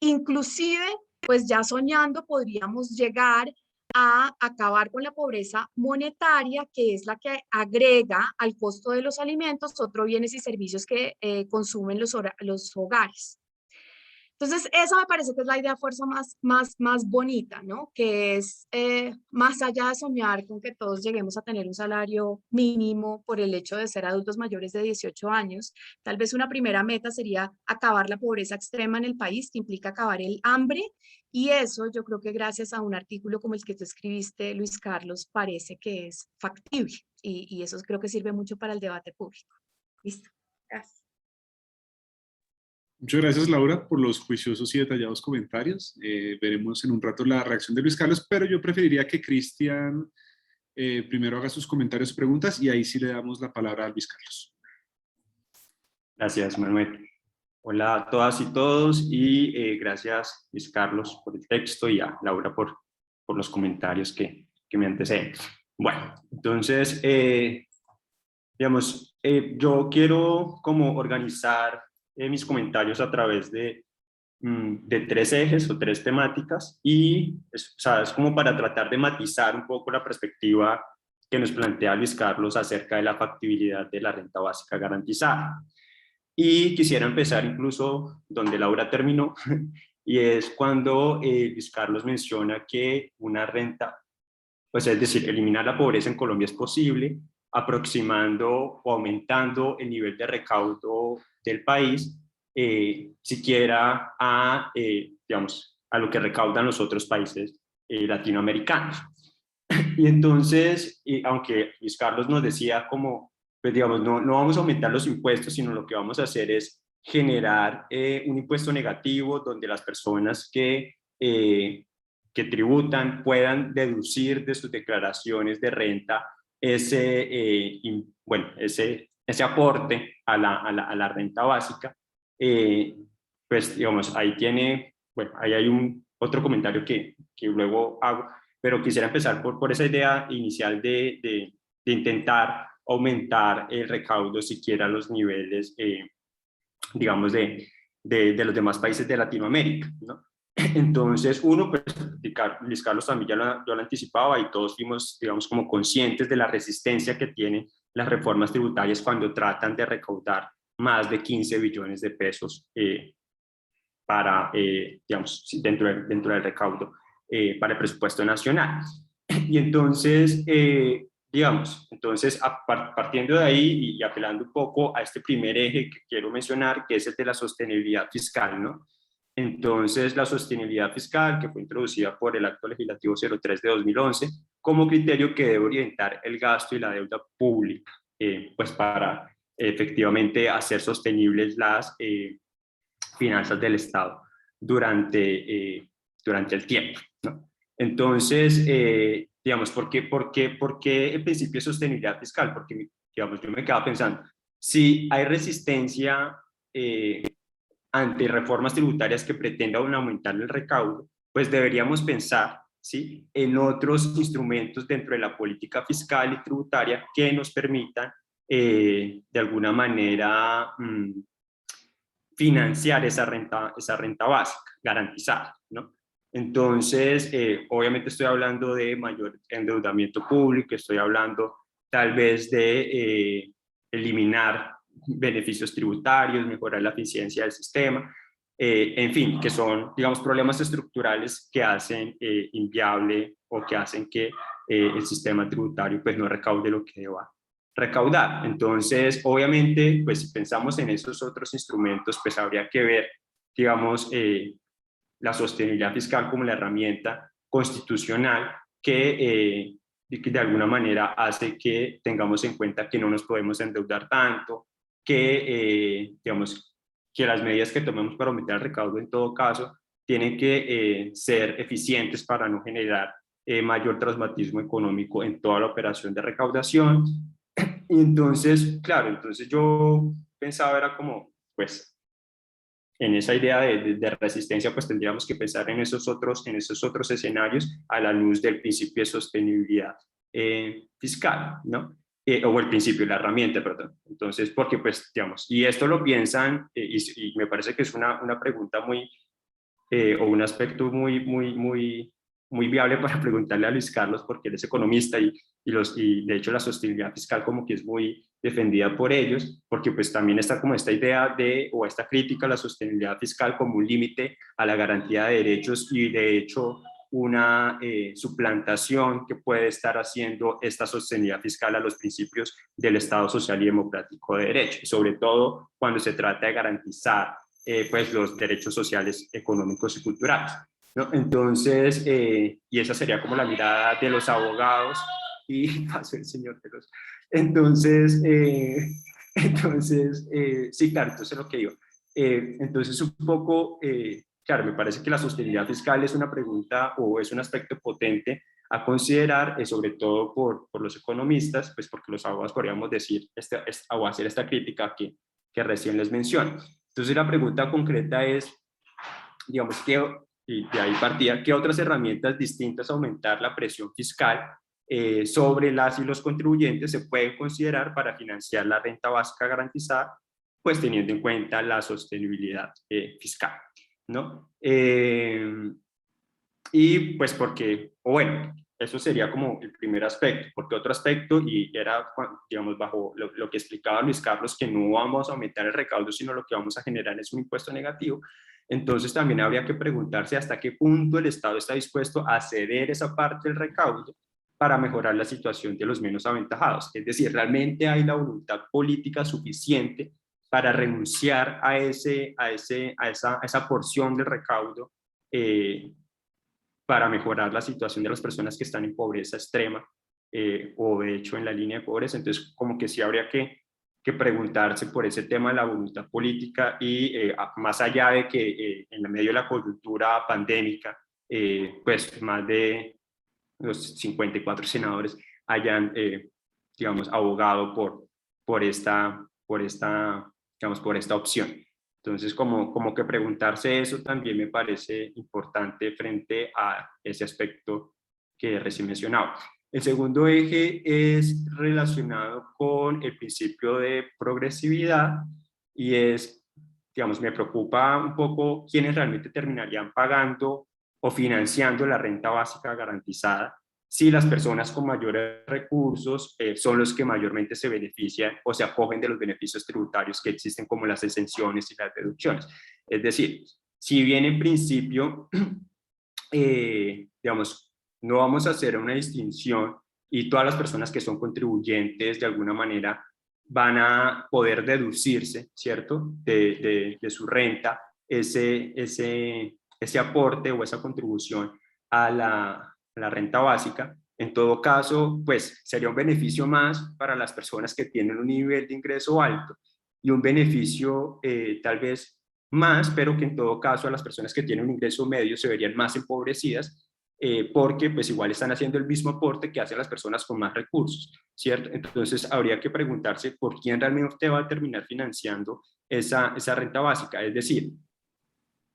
Inclusive, pues ya soñando, podríamos llegar a acabar con la pobreza monetaria, que es la que agrega al costo de los alimentos otros bienes y servicios que consumen los hogares. Entonces, esa me parece que es la idea de fuerza más bonita, ¿no? Que es más allá de soñar con que todos lleguemos a tener un salario mínimo por el hecho de ser adultos mayores de 18 años, tal vez una primera meta sería acabar la pobreza extrema en el país, que implica acabar el hambre, y eso yo creo que gracias a un artículo como el que tú escribiste, Luis Carlos, parece que es factible, y eso creo que sirve mucho para el debate público. Listo, gracias. Muchas gracias, Laura, por los juiciosos y detallados comentarios. Veremos en un rato la reacción de Luis Carlos, pero yo preferiría que Cristian primero haga sus comentarios y preguntas y ahí sí le damos la palabra a Luis Carlos. Gracias, Manuel. Hola a todas y todos y gracias, Luis Carlos, por el texto y a Laura por los comentarios que me anteceden. Bueno, entonces, digamos, yo quiero como organizar mis comentarios a través de 3 ejes o 3 temáticas y o sea, es como para tratar de matizar un poco la perspectiva que nos plantea Luis Carlos acerca de la factibilidad de la renta básica garantizada. Y quisiera empezar incluso donde Laura terminó, y es cuando Luis Carlos menciona que una renta, pues es decir, eliminar la pobreza en Colombia es posible, aproximando o aumentando el nivel de recaudo del país, siquiera a, digamos, a lo que recaudan los otros países latinoamericanos. Y entonces, aunque Luis Carlos nos decía como, pues digamos, no vamos a aumentar los impuestos, sino lo que vamos a hacer es generar un impuesto negativo donde las personas que tributan puedan deducir de sus declaraciones de renta ese aporte a la renta básica. Pues digamos, ahí tiene, bueno, ahí hay otro comentario que luego hago, pero quisiera empezar por esa idea inicial de intentar aumentar el recaudo siquiera a los niveles, digamos, de los demás países de Latinoamérica, ¿no? Entonces, uno, pues, Luis Carlos también ya lo anticipaba y todos fuimos, digamos, como conscientes de la resistencia que tienen las reformas tributarias cuando tratan de recaudar más de 15 billones de pesos para, digamos, dentro del recaudo para el presupuesto nacional. Y entonces, digamos, entonces partiendo de ahí y apelando un poco a este primer eje que quiero mencionar, que es el de la sostenibilidad fiscal, ¿no? Entonces, la sostenibilidad fiscal, que fue introducida por el Acto Legislativo 03 de 2011, como criterio que debe orientar el gasto y la deuda pública, pues para efectivamente hacer sostenibles las finanzas del Estado durante el tiempo, ¿no? Entonces, digamos, ¿por qué el principio de sostenibilidad fiscal? Porque, digamos, yo me quedaba pensando, si hay resistencia ante reformas tributarias que pretendan aumentar el recaudo, pues deberíamos pensar, ¿sí?, en otros instrumentos dentro de la política fiscal y tributaria que nos permitan, de alguna manera, financiar esa renta básica garantizada, ¿no? Entonces, obviamente estoy hablando de mayor endeudamiento público, estoy hablando tal vez de eliminar beneficios tributarios, mejorar la eficiencia del sistema, en fin, que son, digamos, problemas estructurales que hacen inviable o que hacen que el sistema tributario pues no recaude lo que deba recaudar. Entonces, obviamente, pues si pensamos en esos otros instrumentos, pues habría que ver, digamos, la sostenibilidad fiscal como la herramienta constitucional que de alguna manera hace que tengamos en cuenta que no nos podemos endeudar tanto, que, digamos, que las medidas que tomemos para aumentar el recaudo en todo caso tienen que ser eficientes para no generar mayor traumatismo económico en toda la operación de recaudación. Y entonces, claro, entonces yo pensaba era como, pues, en esa idea de resistencia, pues tendríamos que pensar en esos otros escenarios a la luz del principio de sostenibilidad fiscal, ¿no? O el principio, la herramienta, perdón. Entonces, porque pues, digamos, y esto lo piensan, y me parece que es una pregunta muy, o un aspecto muy viable para preguntarle a Luis Carlos, porque él es economista y de hecho la sostenibilidad fiscal como que es muy defendida por ellos, porque pues también está como esta idea o esta crítica a la sostenibilidad fiscal como un límite a la garantía de derechos y de hecho una suplantación que puede estar haciendo esta sostenibilidad fiscal a los principios del Estado social y democrático de derecho, y sobre todo cuando se trata de garantizar pues los derechos sociales, económicos y culturales, ¿no? Entonces, y esa sería como la mirada de los abogados, y pasó el señor de los... Entonces, sí, claro, entonces lo que digo. Entonces, un poco, claro, me parece que la sostenibilidad fiscal es una pregunta o es un aspecto potente a considerar, sobre todo por los economistas, pues porque los abogados podríamos decir, o hacer esta crítica que recién les menciono. Entonces la pregunta concreta es, digamos, y de ahí partía, ¿qué otras herramientas distintas a aumentar la presión fiscal sobre las y los contribuyentes se pueden considerar para financiar la renta básica garantizada, pues teniendo en cuenta la sostenibilidad fiscal, ¿no? Y pues porque, o bueno, eso sería como el primer aspecto, porque otro aspecto, y era, digamos, bajo lo que explicaba Luis Carlos, que no vamos a aumentar el recaudo, sino lo que vamos a generar es un impuesto negativo. Entonces también habría que preguntarse hasta qué punto el Estado está dispuesto a ceder esa parte del recaudo para mejorar la situación de los menos aventajados. Es decir, realmente hay la voluntad política suficiente para renunciar a esa porción del recaudo para mejorar la situación de las personas que están en pobreza extrema o de hecho en la línea de pobreza. Entonces, como que sí habría que preguntarse por ese tema de la voluntad política y más allá de que en medio de la coyuntura pandémica, pues más de los 54 senadores hayan, digamos, abogado digamos, por esta opción. Entonces, como que preguntarse eso también me parece importante frente a ese aspecto que recién mencionaba. El segundo eje es relacionado con el principio de progresividad y es, digamos, me preocupa un poco quiénes realmente terminarían pagando o financiando la renta básica garantizada si las personas con mayores recursos son los que mayormente se benefician o se acogen de los beneficios tributarios que existen como las exenciones y las deducciones. Es decir, si bien en principio, digamos, no vamos a hacer una distinción y todas las personas que son contribuyentes de alguna manera van a poder deducirse, ¿cierto?, de su renta ese aporte o esa contribución a la renta básica. En todo caso, pues sería un beneficio más para las personas que tienen un nivel de ingreso alto y un beneficio tal vez más, pero que en todo caso a las personas que tienen un ingreso medio se verían más empobrecidas porque pues igual están haciendo el mismo aporte que hacen las personas con más recursos, ¿cierto? Entonces habría que preguntarse por quién realmente va a terminar financiando esa renta básica, es decir,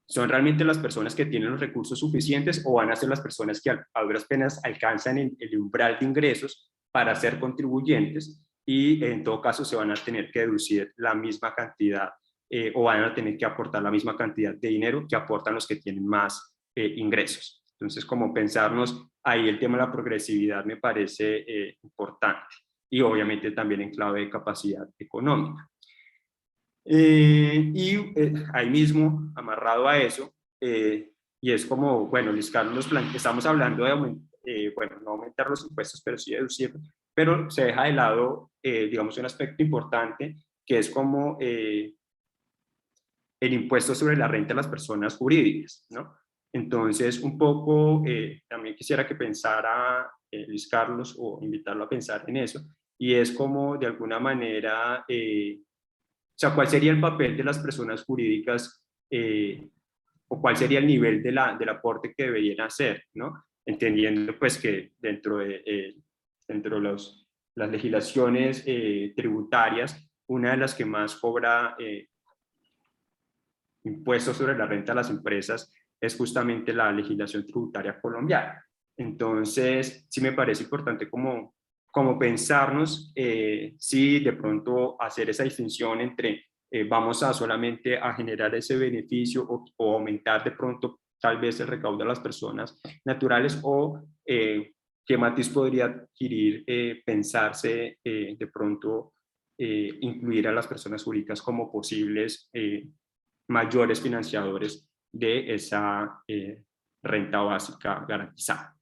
¿son realmente las personas que tienen los recursos suficientes o van a ser las personas que a duras penas alcanzan el umbral de ingresos para ser contribuyentes y en todo caso se van a tener que deducir la misma cantidad o van a tener que aportar la misma cantidad de dinero que aportan los que tienen más ingresos? Entonces, como pensarnos ahí el tema de la progresividad me parece importante y obviamente también en clave de capacidad económica. Ahí mismo, amarrado a eso, y es como, bueno, Luis Carlos, estamos hablando de, bueno, no aumentar los impuestos, pero sí reducirlos, pero se deja de lado, digamos, un aspecto importante, que es como el impuesto sobre la renta de las personas jurídicas, ¿no? Entonces, un poco, también quisiera que pensara Luis Carlos, o invitarlo a pensar en eso, y es como, de alguna manera, o sea, ¿cuál sería el papel de las personas jurídicas o cuál sería el nivel del aporte que deberían hacer, ¿no? Entendiendo pues que dentro de las legislaciones tributarias, una de las que más cobra impuestos sobre la renta a las empresas es justamente la legislación tributaria colombiana. Entonces, sí me parece importante como pensarnos si de pronto hacer esa distinción entre vamos a solamente a generar ese beneficio o aumentar de pronto tal vez el recaudo de las personas naturales o qué matiz podría adquirir pensarse de pronto incluir a las personas jurídicas como posibles mayores financiadores de esa renta básica garantizada.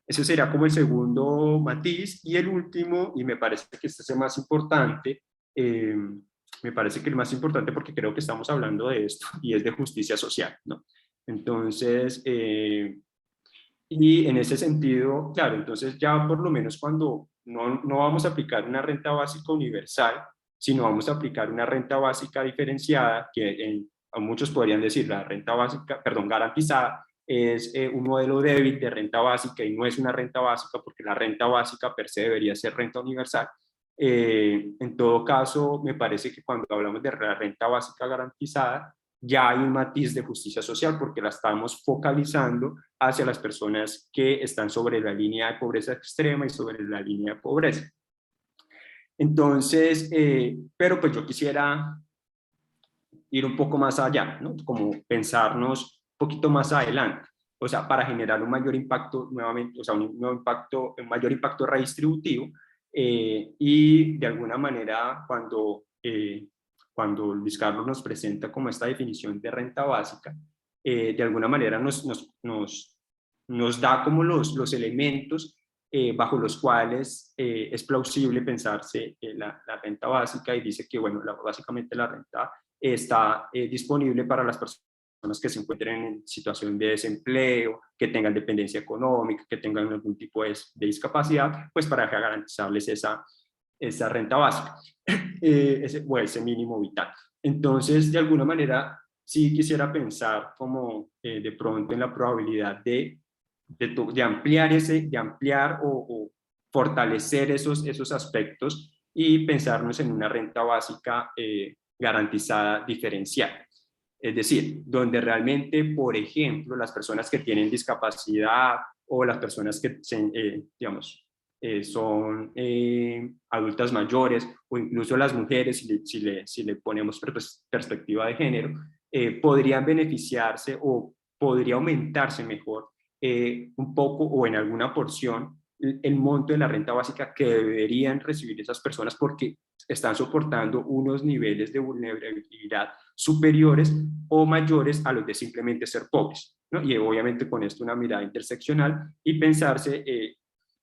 Ese sería como el segundo matiz. Y el último, y me parece que este es el más importante, me parece que el más importante porque creo que estamos hablando de esto, y es de justicia social, ¿no? Entonces, y en ese sentido, claro, entonces ya por lo menos cuando no vamos a aplicar una renta básica universal, sino vamos a aplicar una renta básica diferenciada, que a muchos podrían decir la renta básica, perdón, garantizada, es un modelo débil de renta básica y no es una renta básica porque la renta básica per se debería ser renta universal. En todo caso, me parece que cuando hablamos de la renta básica garantizada, ya hay un matiz de justicia social porque la estamos focalizando hacia las personas que están sobre la línea de pobreza extrema y sobre la línea de pobreza. Entonces, pero pues yo quisiera ir un poco más allá, ¿no? Como pensarnos un poquito más adelante, o sea, para generar un mayor impacto nuevamente, o sea, un mayor impacto redistributivo, y de alguna manera cuando Luis Carlos nos presenta como esta definición de renta básica, de alguna manera nos da como los elementos bajo los cuales es plausible pensarse la renta básica, y dice que, bueno, básicamente la renta está disponible para las personas que se encuentren en situación de desempleo, que tengan dependencia económica, que tengan algún tipo de discapacidad, pues para garantizarles esa renta básica, o ese mínimo vital. Entonces, de alguna manera, sí quisiera pensar como de pronto en la probabilidad de ampliar o fortalecer esos aspectos y pensarnos en una renta básica garantizada diferencial. Es decir, donde realmente, por ejemplo, las personas que tienen discapacidad o las personas que, digamos, son adultas mayores, o incluso las mujeres, si le ponemos perspectiva de género, podrían beneficiarse o podría aumentarse mejor un poco o en alguna porción el monto de la renta básica que deberían recibir esas personas porque están soportando unos niveles de vulnerabilidad superiores o mayores a los de simplemente ser pobres, ¿no? Y obviamente con esto una mirada interseccional y pensarse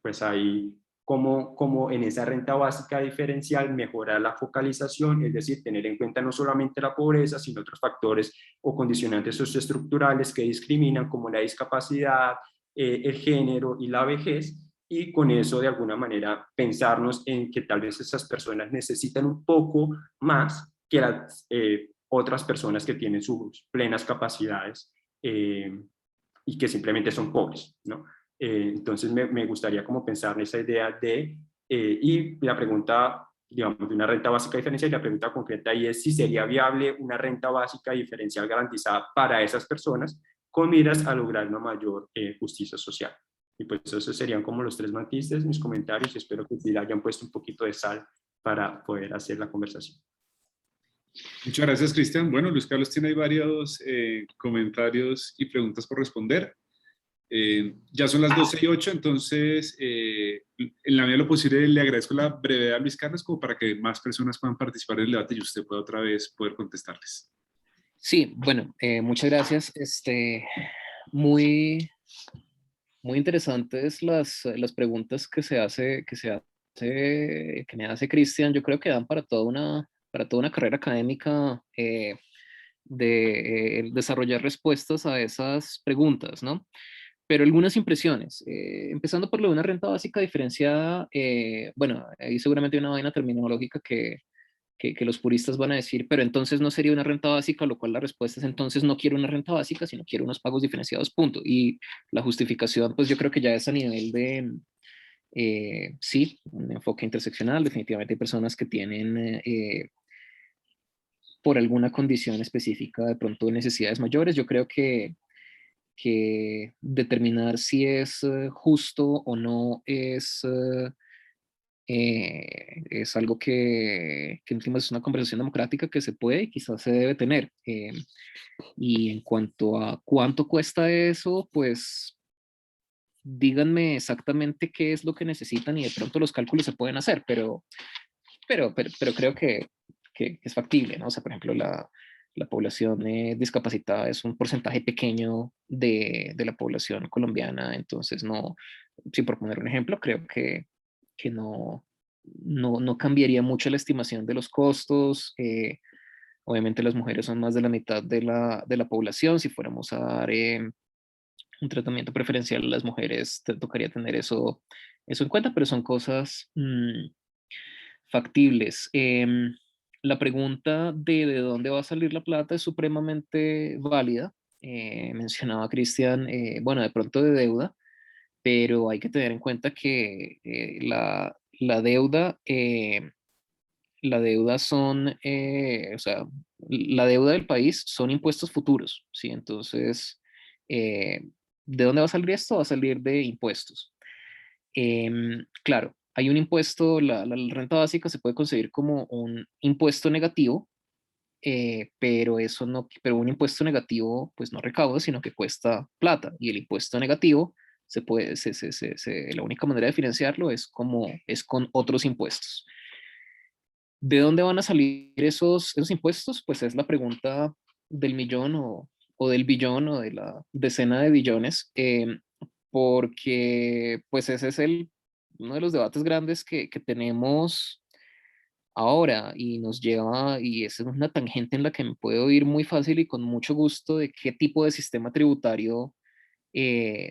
pues ahí como en esa renta básica diferencial mejorar la focalización, es decir, tener en cuenta no solamente la pobreza, sino otros factores o condicionantes socioestructurales que discriminan, como la discapacidad, el género y la vejez, y con eso de alguna manera pensarnos en que tal vez esas personas necesitan un poco más que las otras personas que tienen sus plenas capacidades y que simplemente son pobres, ¿no? Entonces me gustaría como pensar en esa idea y la pregunta, digamos, de una renta básica diferencial, y la pregunta concreta ahí es si sería viable una renta básica diferencial garantizada para esas personas con miras a lograr una mayor justicia social. Y pues esos serían como los tres matices, mis comentarios, y espero que sí hayan puesto un poquito de sal para poder hacer la conversación. Muchas gracias, Cristian. Bueno, Luis Carlos tiene ahí varios comentarios y preguntas por responder. Ya son las 12:08, entonces en la medida de lo posible le agradezco la brevedad a Luis Carlos como para que más personas puedan participar en el debate y usted pueda otra vez poder contestarles. Sí, bueno, muchas gracias. Muy, muy interesantes las preguntas que me hace Cristian. Yo creo que dan para toda una carrera académica de desarrollar respuestas a esas preguntas, ¿no? Pero algunas impresiones, empezando por lo de una renta básica diferenciada, bueno, ahí seguramente hay una vaina terminológica que los puristas van a decir, pero entonces no sería una renta básica, lo cual la respuesta es entonces no quiero una renta básica, sino quiero unos pagos diferenciados, punto. Y la justificación, pues yo creo que ya es a nivel de, sí, un enfoque interseccional. Definitivamente hay personas que tienen, por alguna condición específica, de pronto necesidades mayores. Yo creo que determinar si es justo o no es algo que en últimas es una conversación democrática que se puede y quizás se debe tener. Y en cuanto a cuánto cuesta eso, pues díganme exactamente qué es lo que necesitan y de pronto los cálculos se pueden hacer, pero creo que es factible, ¿no? O sea, por ejemplo, la población discapacitada es un porcentaje pequeño de la población colombiana, entonces no, sin por poner un ejemplo, creo que no cambiaría mucho la estimación de los costos. Obviamente las mujeres son más de la mitad de la población. Si fuéramos a dar un tratamiento preferencial a las mujeres, te tocaría tener eso en cuenta, pero son cosas factibles. La pregunta de dónde va a salir la plata es supremamente válida. Mencionaba Cristian, bueno, de pronto de deuda, pero hay que tener en cuenta que la deuda, la deuda son, o sea, la deuda del país son impuestos futuros, ¿sí? Entonces, ¿de dónde va a salir esto? Va a salir de impuestos. Claro, hay un impuesto, la renta básica se puede concebir como un impuesto negativo, pero eso no, pero un impuesto negativo pues no recauda, sino que cuesta plata, y el impuesto negativo se puede, la única manera de financiarlo es con otros impuestos. ¿De dónde van a salir esos impuestos? Pues es la pregunta del millón o del billón o de la decena de billones, porque pues ese es uno de los debates grandes que tenemos ahora, y nos lleva, y esa es una tangente en la que me puedo ir muy fácil y con mucho gusto, de qué tipo de sistema tributario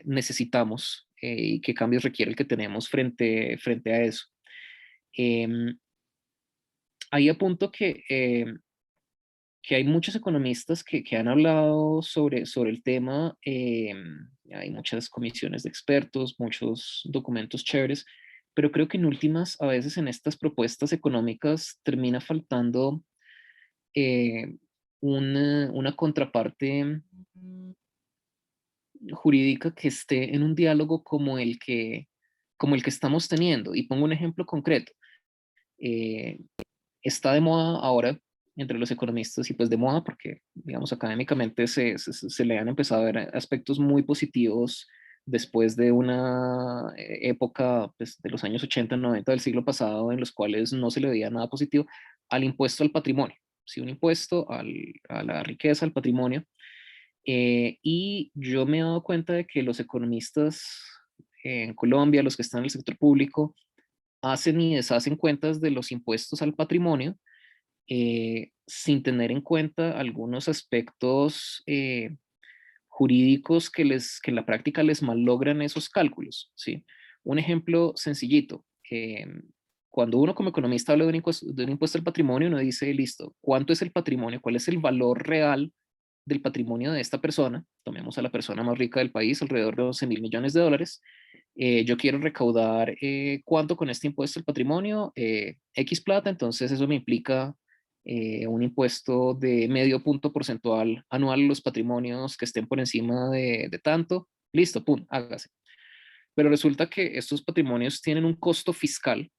necesitamos, y qué cambios requiere el que tenemos frente a eso. Em, Ahí apunto que hay muchos economistas que han hablado sobre el tema. Hay muchas comisiones de expertos, muchos documentos chéveres, pero creo que en últimas, a veces en estas propuestas económicas termina faltando eh, una contraparte jurídica que esté en un diálogo como el que estamos teniendo. Y pongo un ejemplo concreto. Eh, Está de moda ahora entre los economistas, y pues de moda porque, digamos, académicamente se le han empezado a ver aspectos muy positivos después de una época, pues, de los años 80, 90 del siglo pasado, en los cuales no se le veía nada positivo al impuesto al patrimonio, ¿sí? Un impuesto a la riqueza, al patrimonio. Y yo me he dado cuenta de que los economistas en Colombia, los que están en el sector público, hacen y deshacen cuentas de los impuestos al patrimonio, sin tener en cuenta algunos aspectos jurídicos que en la práctica les malogran esos cálculos, ¿sí? Un ejemplo sencillito. Cuando uno como economista habla de un impuesto al patrimonio, uno dice, listo, ¿cuánto es el patrimonio? ¿Cuál es el valor real del patrimonio de esta persona? Tomemos a la persona más rica del país, alrededor de 11.000 millones de dólares. Yo quiero recaudar cuánto con este impuesto al patrimonio, X plata, entonces eso me implica un impuesto de medio punto porcentual anual a los patrimonios que estén por encima de tanto. Listo, pum, hágase. Pero resulta que estos patrimonios tienen un costo fiscal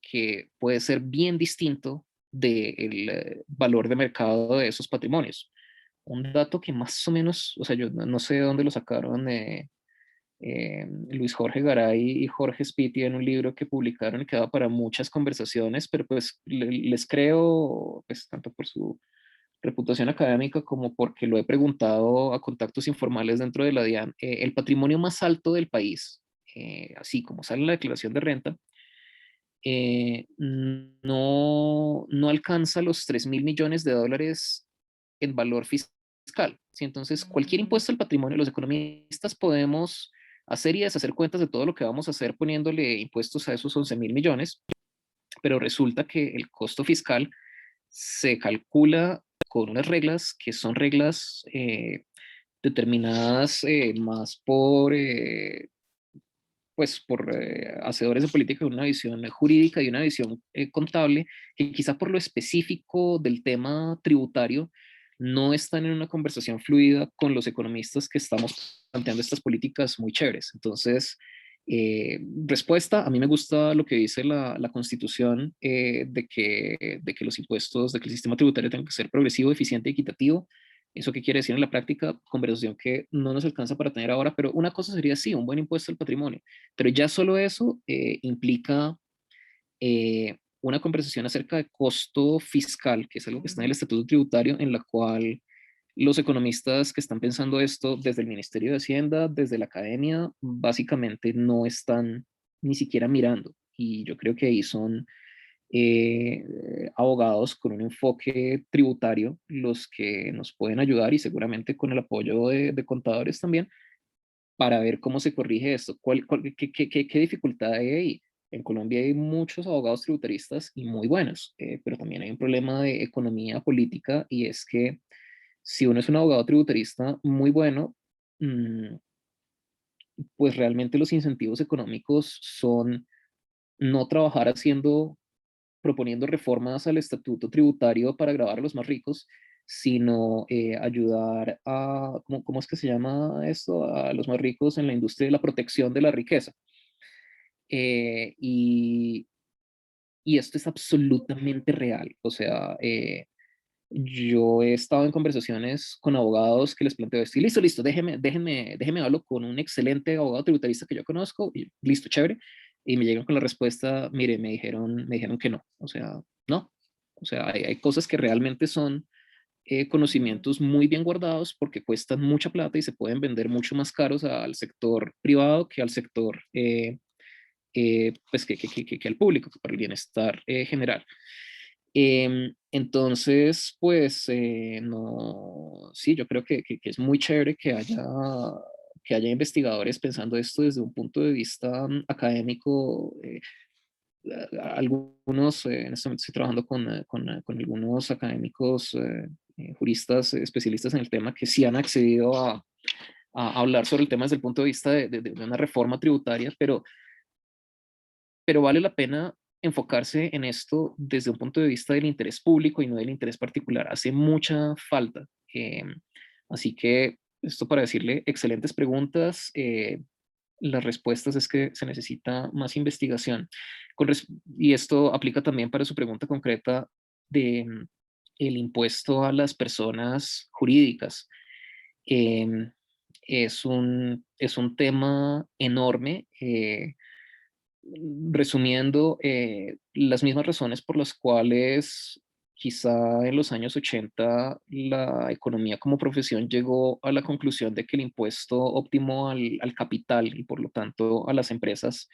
que puede ser bien distinto del valor de mercado de esos patrimonios. Un dato que más o menos, o sea, yo no sé de dónde lo sacaron, Luis Jorge Garay y Jorge Spiti, en un libro que publicaron y que da para muchas conversaciones, pero pues les creo, pues tanto por su reputación académica como porque lo he preguntado a contactos informales dentro de la DIAN. El patrimonio más alto del país, así como sale en la declaración de renta, no alcanza los 3.000 millones de dólares en valor fiscal, ¿sí? Entonces, cualquier impuesto al patrimonio, los economistas podemos hacer y deshacer cuentas de todo lo que vamos a hacer poniéndole impuestos a esos 11.000 millones, pero resulta que el costo fiscal se calcula con unas reglas que son reglas determinadas más por hacedores de política con una visión jurídica y una visión contable, que quizá por lo específico del tema tributario no están en una conversación fluida con los economistas que estamos planteando estas políticas muy chéveres. Entonces, respuesta, a mí me gusta lo que dice la Constitución de que los impuestos, de que el sistema tributario tenga que ser progresivo, eficiente y equitativo. ¿Eso qué quiere decir en la práctica? Conversación que no nos alcanza para tener ahora, pero una cosa sería, sí, un buen impuesto al patrimonio, pero ya solo eso implica una conversación acerca de costo fiscal, que es algo que está en el Estatuto Tributario, en la cual los economistas que están pensando esto desde el Ministerio de Hacienda, desde la academia, básicamente no están ni siquiera mirando. Y yo creo que ahí son abogados con un enfoque tributario los que nos pueden ayudar y seguramente con el apoyo de contadores también para ver cómo se corrige esto. ¿Qué dificultad hay ahí? En Colombia hay muchos abogados tributaristas y muy buenos, pero también hay un problema de economía política y es que si uno es un abogado tributarista muy bueno, mm, pues realmente los incentivos económicos son no trabajar proponiendo reformas al estatuto tributario para gravar a los más ricos, sino ayudar a, ¿cómo es que se llama esto? A los más ricos en la industria de la protección de la riqueza. Eh, y, y esto es absolutamente real. O sea, yo he estado en conversaciones con abogados que les planteo esto, y listo, déjenme hablo con un excelente abogado tributarista que yo conozco, y listo, chévere, y me llegan con la respuesta, mire, me dijeron que no, o sea, no, o sea, hay cosas que realmente son conocimientos muy bien guardados porque cuestan mucha plata y se pueden vender mucho más caros al sector privado que al sector, pues que al público, que para el bienestar general. Entonces, pues, no, sí, yo creo que es muy chévere que haya investigadores pensando esto desde un punto de vista académico. Algunos, en este momento estoy trabajando con algunos académicos, juristas, especialistas en el tema, que sí han accedido a hablar sobre el tema desde el punto de vista de una reforma tributaria, pero vale la pena enfocarse en esto desde un punto de vista del interés público y no del interés particular. Hace mucha falta. Así que esto para decirle, excelentes preguntas. Las respuestas es que se necesita más investigación. Y esto aplica también para su pregunta concreta de el impuesto a las personas jurídicas. Em, es un tema enorme. Resumiendo, las mismas razones por las cuales quizá en los años 80 la economía como profesión llegó a la conclusión de que el impuesto óptimo al capital y por lo tanto a las empresas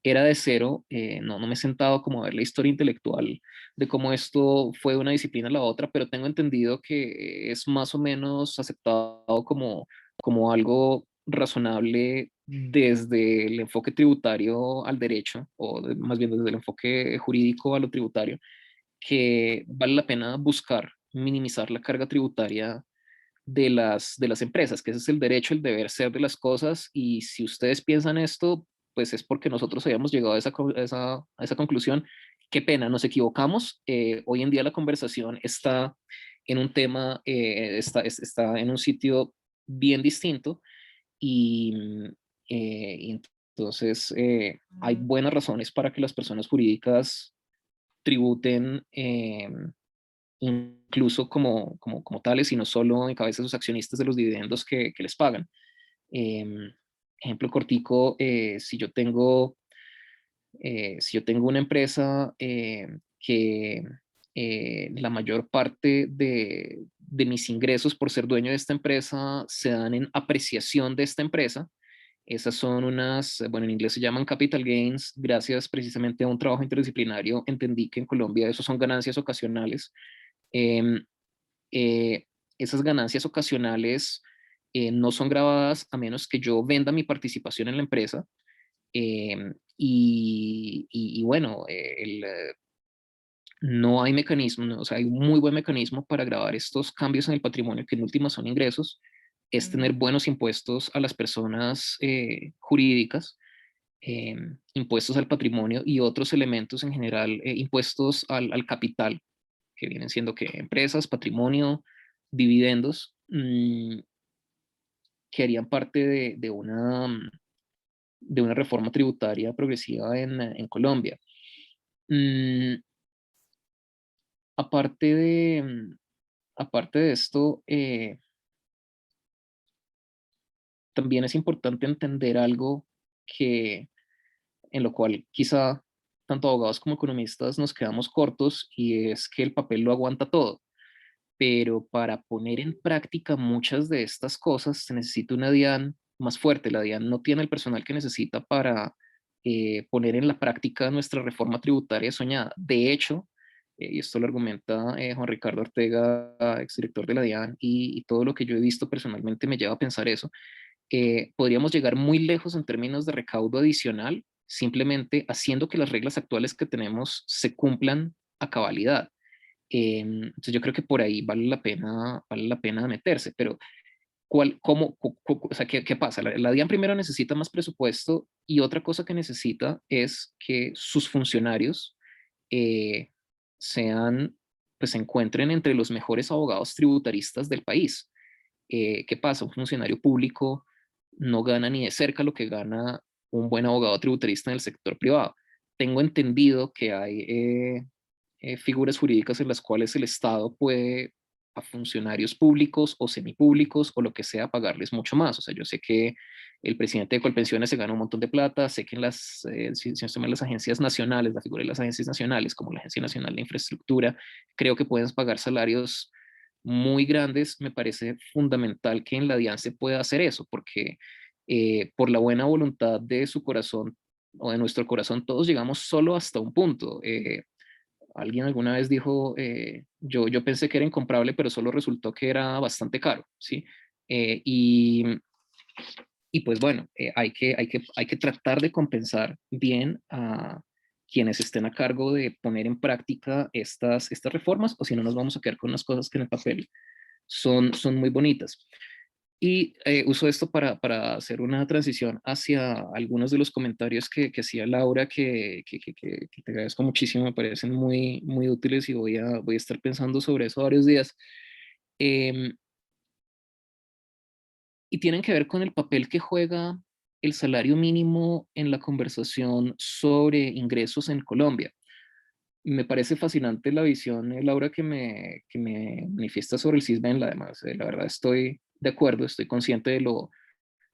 era de cero. No me he sentado como a ver la historia intelectual de cómo esto fue de una disciplina a la otra, pero tengo entendido que es más o menos aceptado como algo razonable desde el enfoque tributario al derecho, más bien desde el enfoque jurídico a lo tributario, que vale la pena buscar minimizar la carga tributaria de las empresas, que ese es el derecho, el deber ser de las cosas, y si ustedes piensan esto, pues es porque nosotros habíamos llegado a esa conclusión. Qué pena, nos equivocamos. Hoy en día la conversación está en un tema, está en un sitio bien distinto, y, y entonces hay buenas razones para que las personas jurídicas tributen, incluso como tales y no solo en cabeza de sus accionistas de los dividendos que les pagan. Ejemplo cortico, si yo tengo una empresa que la mayor parte de mis ingresos por ser dueño de esta empresa se dan en apreciación de esta empresa. Esas son bueno, en inglés se llaman capital gains. Gracias precisamente a un trabajo interdisciplinario, entendí que en Colombia eso son ganancias ocasionales. Em, eh, Esas ganancias ocasionales no son grabadas a menos que yo venda mi participación en la empresa. Bueno, no hay mecanismo, o sea, hay un muy buen mecanismo para grabar estos cambios en el patrimonio, que en última son ingresos, es tener buenos impuestos a las personas jurídicas, impuestos al patrimonio y otros elementos en general, impuestos al capital, que vienen siendo que empresas, patrimonio, dividendos, que harían parte de una reforma tributaria progresiva en Colombia. Aparte aparte de esto, también es importante entender algo que, en lo cual quizá tanto abogados como economistas nos quedamos cortos, y es que el papel lo aguanta todo. Pero para poner en práctica muchas de estas cosas se necesita una DIAN más fuerte. La DIAN no tiene el personal que necesita para poner en la práctica nuestra reforma tributaria soñada. De hecho, y esto lo argumenta Juan Ricardo Ortega, exdirector de la DIAN, y todo lo que yo he visto personalmente me lleva a pensar eso, podríamos llegar muy lejos en términos de recaudo adicional, simplemente haciendo que las reglas actuales que tenemos se cumplan a cabalidad. Entonces yo creo que por ahí vale la pena meterse, pero o sea, ¿qué pasa? La DIAN primero necesita más presupuesto, y otra cosa que necesita es que sus funcionarios eh, sean, pues se encuentren entre los mejores abogados tributaristas del país. ¿Qué pasa? Un funcionario público no gana ni de cerca lo que gana un buen abogado tributarista en el sector privado. Tengo entendido que hay figuras jurídicas en las cuales el Estado puede, a funcionarios públicos o semipúblicos o lo que sea, pagarles mucho más. O sea, yo sé que el presidente de Colpensiones se gana un montón de plata, sé que en si no estoy mal, las agencias nacionales, la figura de las agencias nacionales, como la Agencia Nacional de Infraestructura, creo que pueden pagar salarios muy grandes. Me parece fundamental que en la DIAN se pueda hacer eso, porque por la buena voluntad de su corazón o de nuestro corazón, todos llegamos solo hasta un punto. Alguien alguna vez dijo, yo pensé que era incomparable, pero solo resultó que era bastante caro, ¿sí? Eh, y, y pues bueno, hay que tratar de compensar bien a quienes estén a cargo de poner en práctica estas reformas, o si no nos vamos a quedar con unas cosas que en el papel son muy bonitas. Y uso esto para hacer una transición hacia algunos de los comentarios que hacía Laura, que te agradezco muchísimo, me parecen muy útiles, y voy a estar pensando sobre eso varios días. Em, y tienen que ver con el papel que juega el salario mínimo en la conversación sobre ingresos en Colombia. Me parece fascinante la visión, Laura, que me manifiesta sobre el CISBEN. Además, la verdad estoy de acuerdo, estoy consciente de lo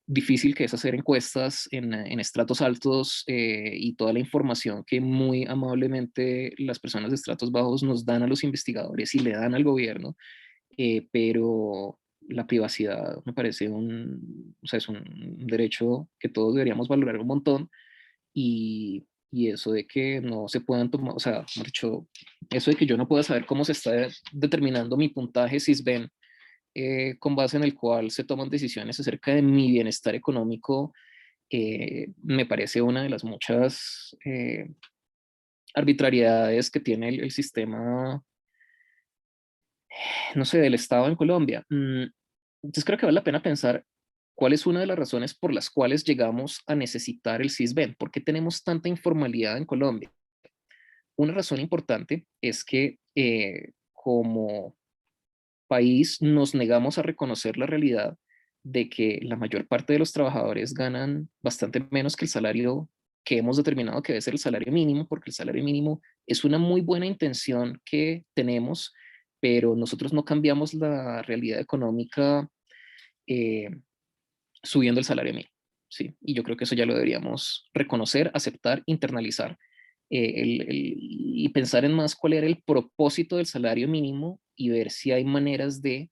difícil que es hacer encuestas en estratos altos, y toda la información que muy amablemente las personas de estratos bajos nos dan a los investigadores y le dan al gobierno, pero la privacidad me parece o sea, es un derecho que todos deberíamos valorar un montón, y eso de que no se puedan tomar, o sea, mejor dicho, eso de que yo no pueda saber cómo se está determinando mi puntaje SISBEN, con base en el cual se toman decisiones acerca de mi bienestar económico, me parece una de las muchas arbitrariedades que tiene el sistema, no sé, del Estado en Colombia. Entonces creo que vale la pena pensar cuál es una de las razones por las cuales llegamos a necesitar el SISBEN. ¿Por qué tenemos tanta informalidad en Colombia? Una razón importante es que como país nos negamos a reconocer la realidad de que la mayor parte de los trabajadores ganan bastante menos que el salario que hemos determinado que debe ser el salario mínimo, porque el salario mínimo es una muy buena intención que tenemos, pero nosotros no cambiamos la realidad económica eh, subiendo el salario mínimo, ¿sí? Y yo creo que eso ya lo deberíamos reconocer, aceptar, internalizar, y pensar en más cuál era el propósito del salario mínimo, y ver si hay maneras de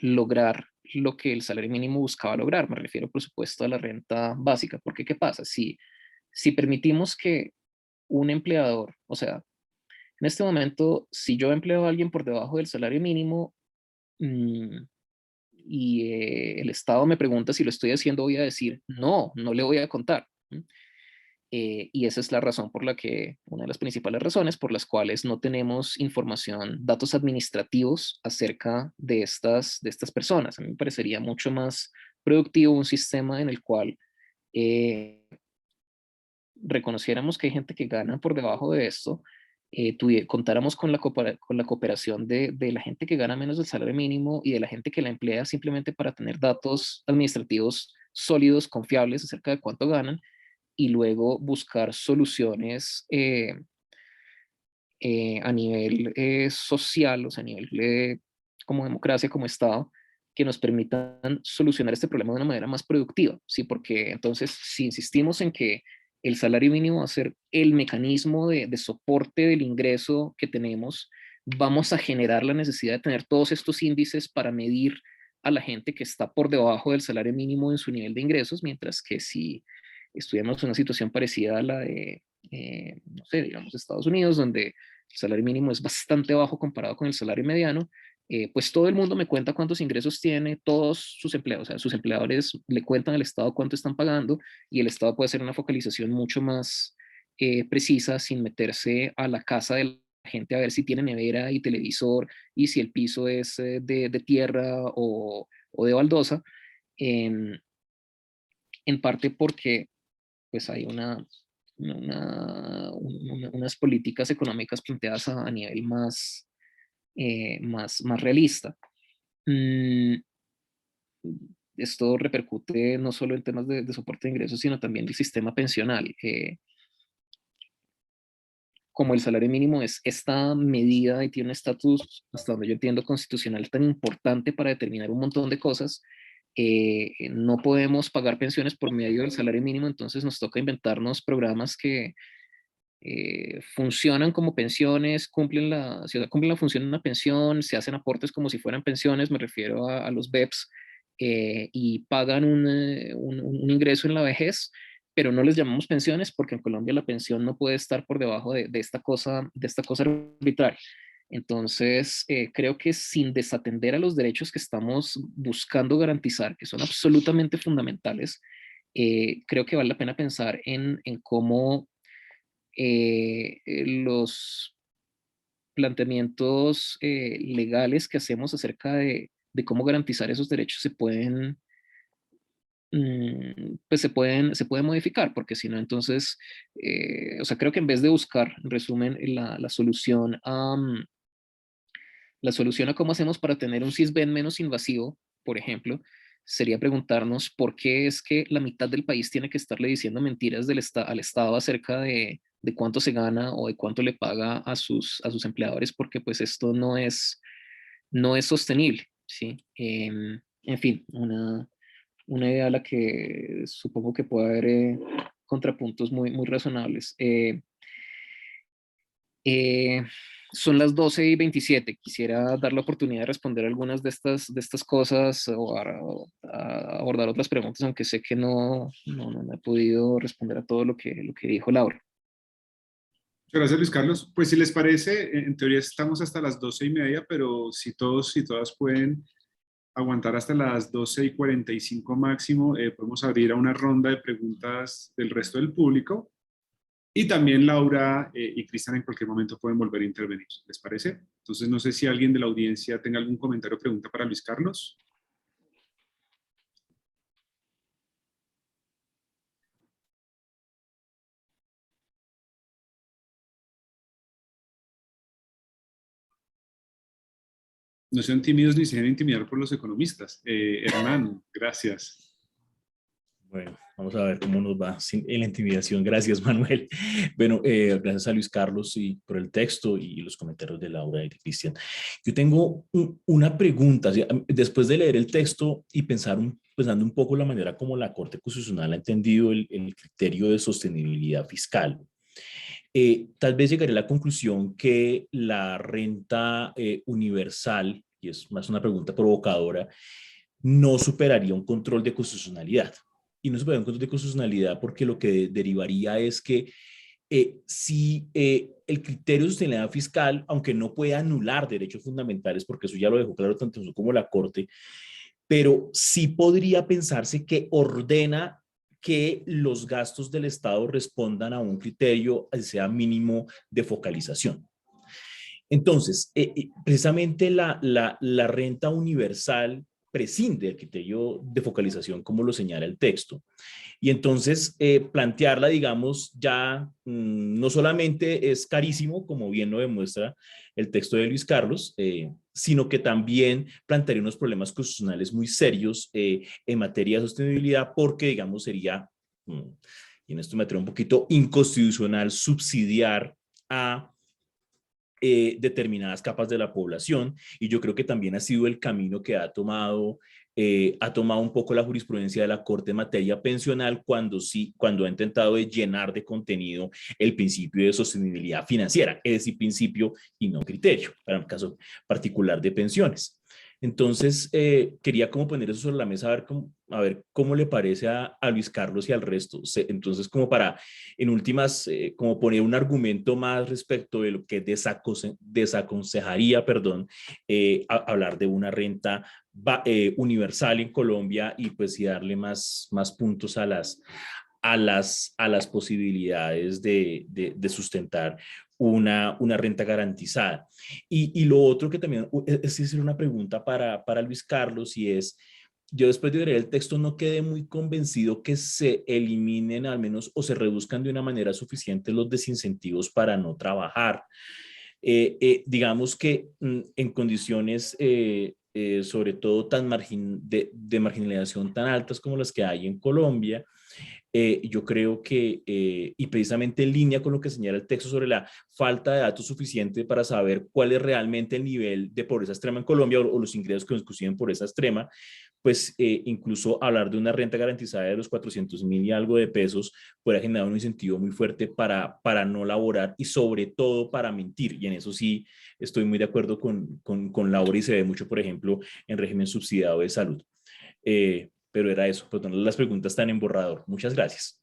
lograr lo que el salario mínimo buscaba lograr. Me refiero, por supuesto, a la renta básica, porque ¿qué pasa? Si permitimos que un empleador, o sea, en este momento, si yo empleo a alguien por debajo del salario mínimo, mm, y el Estado me pregunta si lo estoy haciendo, voy a decir, no, no le voy a contar. Y esa es la razón por la que, una de las principales razones por las cuales no tenemos información, datos administrativos acerca de estas personas. A mí me parecería mucho más productivo un sistema en el cual reconociéramos que hay gente que gana por debajo de esto, contáramos con con la cooperación de la gente que gana menos del salario mínimo y de la gente que la emplea simplemente para tener datos administrativos sólidos, confiables acerca de cuánto ganan, y luego buscar soluciones a nivel social, o sea, a nivel como democracia, como Estado, que nos permitan solucionar este problema de una manera más productiva, ¿sí? Porque entonces, si insistimos en que el salario mínimo va a ser el mecanismo de soporte del ingreso que tenemos, vamos a generar la necesidad de tener todos estos índices para medir a la gente que está por debajo del salario mínimo en su nivel de ingresos, mientras que si estuviéramos en una situación parecida a la de, no sé, digamos, Estados Unidos, donde el salario mínimo es bastante bajo comparado con el salario mediano, pues todo el mundo me cuenta cuántos ingresos tiene, todos sus empleados, o sea, sus empleadores le cuentan al Estado cuánto están pagando, y el Estado puede hacer una focalización mucho más precisa, sin meterse a la casa de la gente a ver si tiene nevera y televisor y si el piso es de tierra o de baldosa, em, en parte porque pues hay unas políticas económicas planteadas a nivel más realista. Mm, Esto repercute no solo en temas de soporte de ingresos, sino también del sistema pensional. Como el salario mínimo es esta medida y tiene un estatus, hasta donde yo entiendo, constitucional tan importante para determinar un montón de cosas, no podemos pagar pensiones por medio del salario mínimo, entonces nos toca inventarnos programas que funcionan como pensiones, cumplen la función de una pensión, se hacen aportes como si fueran pensiones, me refiero a los BEPS, y pagan un ingreso en la vejez, pero no les llamamos pensiones porque en Colombia la pensión no puede estar por debajo de esta cosa arbitraria. Entonces, creo que sin desatender a los derechos que estamos buscando garantizar, que son absolutamente fundamentales, creo que vale la pena pensar en cómo los planteamientos legales que hacemos acerca de cómo garantizar esos derechos pues se pueden modificar, porque si no, entonces, o sea, creo que en vez de buscar, en resumen, la solución a cómo hacemos para tener un CISBEN menos invasivo, por ejemplo, sería preguntarnos por qué es que la mitad del país tiene que estarle diciendo mentiras al Estado acerca de cuánto se gana o de cuánto le paga a sus empleadores, porque pues esto no es sostenible, ¿sí? En fin, una idea a la que supongo que puede haber contrapuntos muy razonables. Eh, Son las 12:27. Quisiera dar la oportunidad de responder algunas de estas cosas, o a abordar otras preguntas, aunque sé que no he podido responder a todo lo que dijo Laura. Muchas gracias, Luis Carlos. Pues si les parece, en teoría estamos hasta las 12:30, pero si todos y todas pueden aguantar hasta las 12:45 máximo, podemos abrir a una ronda de preguntas del resto del público. Y también Laura y Cristian en cualquier momento pueden volver a intervenir, ¿les parece? Entonces no sé si alguien de la audiencia tenga algún comentario o pregunta para Luis Carlos. No sean tímidos ni se dejen intimidar por los economistas. Hernán, gracias. Bueno, vamos a ver cómo nos va en la intimidación. Gracias, Manuel. Bueno, gracias a Luis Carlos y por el texto y los comentarios de Laura y de Cristian. Yo tengo una pregunta. Después de leer el texto y pensando un poco la manera como la Corte Constitucional ha entendido el criterio de sostenibilidad fiscal, tal vez llegaré a la conclusión que la renta universal, y es más una pregunta provocadora, no superaría un control de constitucionalidad. Y no superaría un control de constitucionalidad porque lo que derivaría es que si el criterio de sostenibilidad fiscal, aunque no puede anular derechos fundamentales, porque eso ya lo dejó claro tanto como la Corte, pero sí podría pensarse que ordena que los gastos del Estado respondan a un criterio, sea mínimo, de focalización. Entonces, precisamente la renta universal prescinde del criterio de focalización, como lo señala el texto. Y entonces plantearla, digamos, ya no solamente es carísimo, como bien lo demuestra el texto de Luis Carlos, sino que también plantearía unos problemas constitucionales muy serios en materia de sostenibilidad, porque, digamos, sería, y en esto me atrevo un poquito, inconstitucional subsidiar a determinadas capas de la población, y yo creo que también ha sido el camino que ha tomado un poco la jurisprudencia de la Corte en materia pensional cuando ha intentado de llenar de contenido el principio de sostenibilidad financiera, es decir, principio y no criterio, para el caso particular de pensiones. Entonces, quería como poner eso sobre la mesa, a ver cómo le parece a Luis Carlos y al resto. Entonces, como para, en últimas, como poner un argumento más respecto de lo que desaconsejaría, perdón, hablar de una renta universal en Colombia, y pues y darle más puntos a las posibilidades de sustentar una renta garantizada. Y lo otro que también es una pregunta para Luis Carlos, y es, yo después de leer el texto no quedé muy convencido que se eliminen al menos o se reduzcan de una manera suficiente los desincentivos para no trabajar. Digamos que en condiciones sobre todo de marginalización tan altas como las que hay en Colombia, yo creo que, y precisamente en línea con lo que señala el texto sobre la falta de datos suficientes para saber cuál es realmente el nivel de pobreza extrema en Colombia, o los ingresos que nos consiguen pobreza extrema, pues incluso hablar de una renta garantizada de los 400.000 y algo de pesos puede generar un incentivo muy fuerte para no laborar, y sobre todo para mentir. Y en eso sí estoy muy de acuerdo con Laura, y se ve mucho, por ejemplo, en régimen subsidiado de salud. Pero era eso, pues las preguntas están en borrador. Muchas gracias.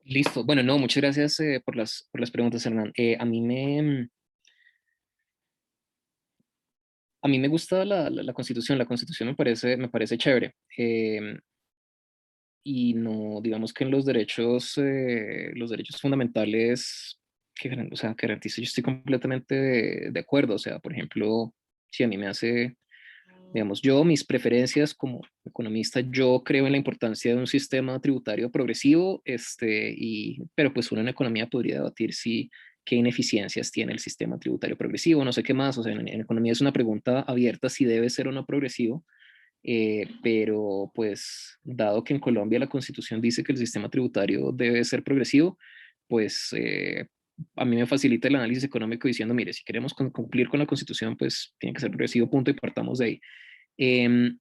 Listo. Bueno, no, muchas gracias por las preguntas, Hernán. A mí me gusta la Constitución. La Constitución me parece chévere. Y no, digamos que en los derechos fundamentales o sea, que garantiza, yo estoy completamente de acuerdo. O sea, por ejemplo, si a mí me hace, digamos, yo, mis preferencias como economista, yo creo en la importancia de un sistema tributario progresivo, pero pues uno en economía podría debatir si qué ineficiencias tiene el sistema tributario progresivo, no sé qué más. O sea, en economía es una pregunta abierta si debe ser o no progresivo. Pero pues dado que en Colombia la Constitución dice que el sistema tributario debe ser progresivo, pues a mí me facilita el análisis económico diciendo, mire, si queremos cumplir con la Constitución, pues tiene que ser progresivo, punto, y partamos de ahí. Em,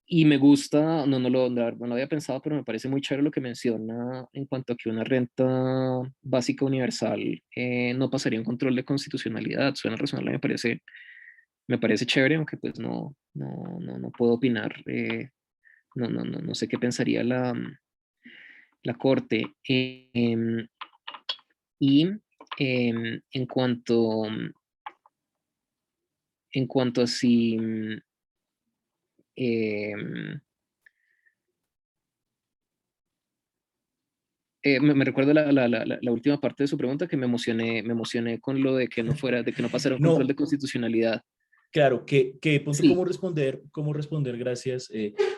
y me gusta, no lo había pensado, pero me parece muy chévere lo que menciona en cuanto a que una renta básica universal no pasaría un control de constitucionalidad. Suena razonable, me parece chévere, aunque pues no puedo opinar. No sé qué pensaría la Corte. Y en cuanto a si em, me recuerdo la última parte de su pregunta, que me emocioné con lo de que de que no pasara un control No, de constitucionalidad. claro, que punto Sí, cómo responder, gracias,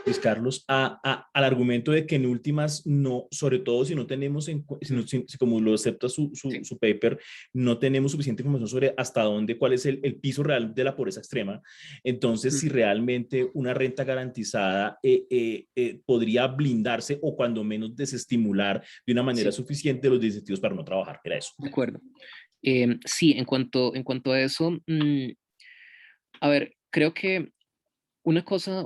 Luis Carlos, al argumento de que en últimas, no, sobre todo si no tenemos, como lo acepta sí, su paper, no tenemos suficiente información sobre hasta dónde, cuál es el piso real de la pobreza extrema. Entonces, mm, si realmente una renta garantizada podría blindarse, o cuando menos desestimular de una manera sí, suficiente los incentivos para no trabajar, era eso. de acuerdo. Sí, en cuanto a eso, a ver, creo que una cosa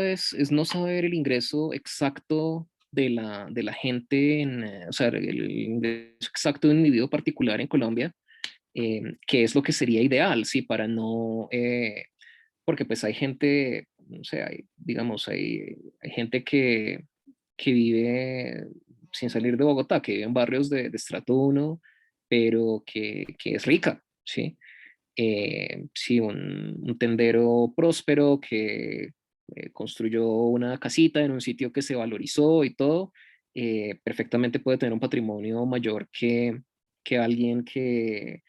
es no saber el ingreso exacto de la gente, o sea, el ingreso exacto de un individuo particular en Colombia, que es lo que sería ideal, ¿sí? Para no, porque pues hay gente, o sea, digamos, hay gente que vive sin salir de Bogotá, que vive en barrios de estrato 1, pero que es rica, ¿sí? Sí, un tendero próspero construyó una casita en un sitio que se valorizó y todo, perfectamente puede tener un patrimonio mayor que alguien que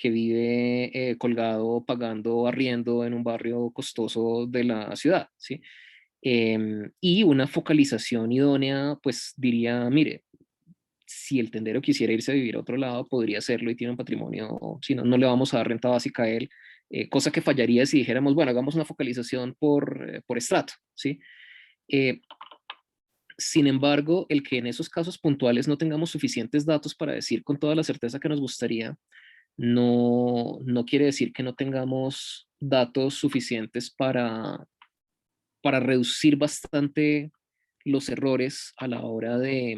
vive colgado pagando arriendo en un barrio costoso de la ciudad, ¿sí? Y una focalización idónea, pues diría, mire, si el tendero quisiera irse a vivir a otro lado, podría hacerlo y tiene un patrimonio, si no, no le vamos a dar renta básica a él, cosa que fallaría si dijéramos, bueno, hagamos una focalización por estrato, ¿sí? Eh, Sin embargo, el que en esos casos puntuales no tengamos suficientes datos para decir con toda la certeza que nos gustaría, no quiere decir que no tengamos datos suficientes para reducir bastante los errores a la hora de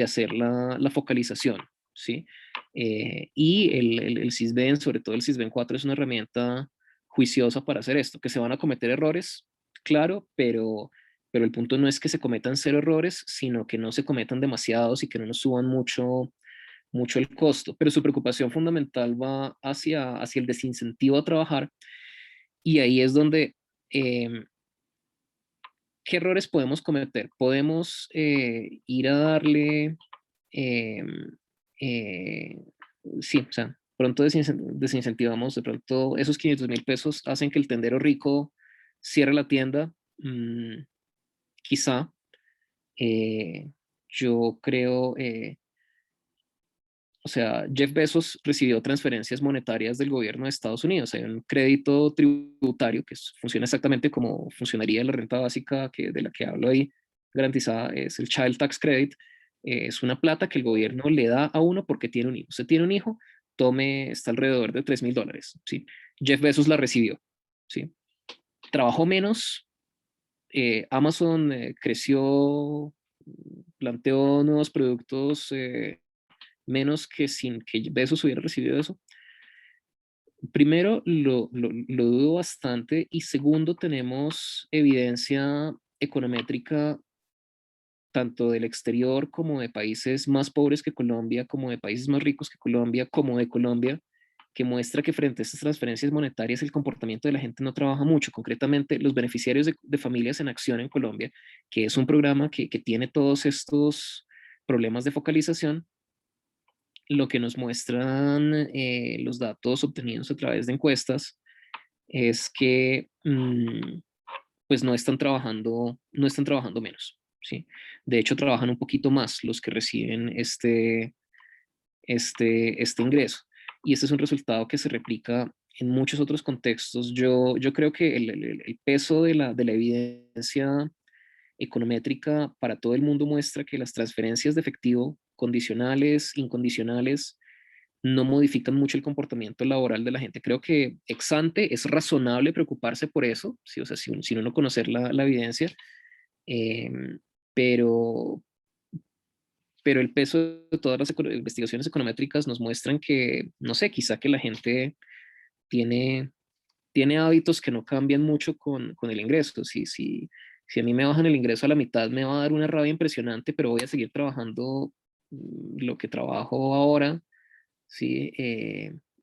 hacer la focalización, ¿sí? Y el Sysben, sobre todo el Sysben 4, es una herramienta juiciosa para hacer esto, que se van a cometer errores, claro, pero el punto no es que se cometan cero errores, sino que no se cometan demasiados y que no nos suban mucho el costo. Pero su preocupación fundamental va hacia el desincentivo a trabajar, y ahí es donde ¿qué errores podemos cometer? Podemos ir a darle, eh, eh, sí, o sea, pronto desincentivamos, de pronto esos 500.000 pesos hacen que el tendero rico cierre la tienda, quizá. Yo creo, o sea, Jeff Bezos recibió transferencias monetarias del gobierno de Estados Unidos. Hay un crédito tributario que funciona exactamente como funcionaría la renta básica de la que hablo ahí, garantizada, es el Child Tax Credit. Es una plata que el gobierno le da a uno porque tiene un hijo. Usted tiene un hijo, tome, está alrededor de $3.000, ¿sí? Jeff Bezos la recibió, ¿sí? Trabajó menos, Amazon creció, planteó nuevos productos, menos que sin que Bezos hubiera recibido eso. Primero, lo dudo bastante, y segundo, tenemos evidencia econométrica tanto del exterior como de países más pobres que Colombia, como de países más ricos que Colombia, como de Colombia, que muestra que frente a estas transferencias monetarias el comportamiento de la gente no trabaja mucho. Concretamente, los beneficiarios de Familias en Acción en Colombia, que es un programa que tiene todos estos problemas de focalización, lo que nos muestran los datos obtenidos a través de encuestas es que pues no están trabajando menos, ¿sí? De hecho, trabajan un poquito más los que reciben este ingreso. Y este es un resultado que se replica en muchos otros contextos. Yo creo que el peso de la evidencia econométrica para todo el mundo muestra que las transferencias de efectivo, condicionales, incondicionales, no modifican mucho el comportamiento laboral de la gente. Creo que ex ante es razonable preocuparse por eso, ¿sí? O sea, sin uno conocer la evidencia, eh, pero, pero el peso de todas las investigaciones econométricas nos muestran que, no sé, quizá que la gente tiene, tiene hábitos que no cambian mucho con el ingreso. Si a mí me bajan el ingreso a la mitad, me va a dar una rabia impresionante, pero voy a seguir trabajando lo que trabajo ahora, ¿sí?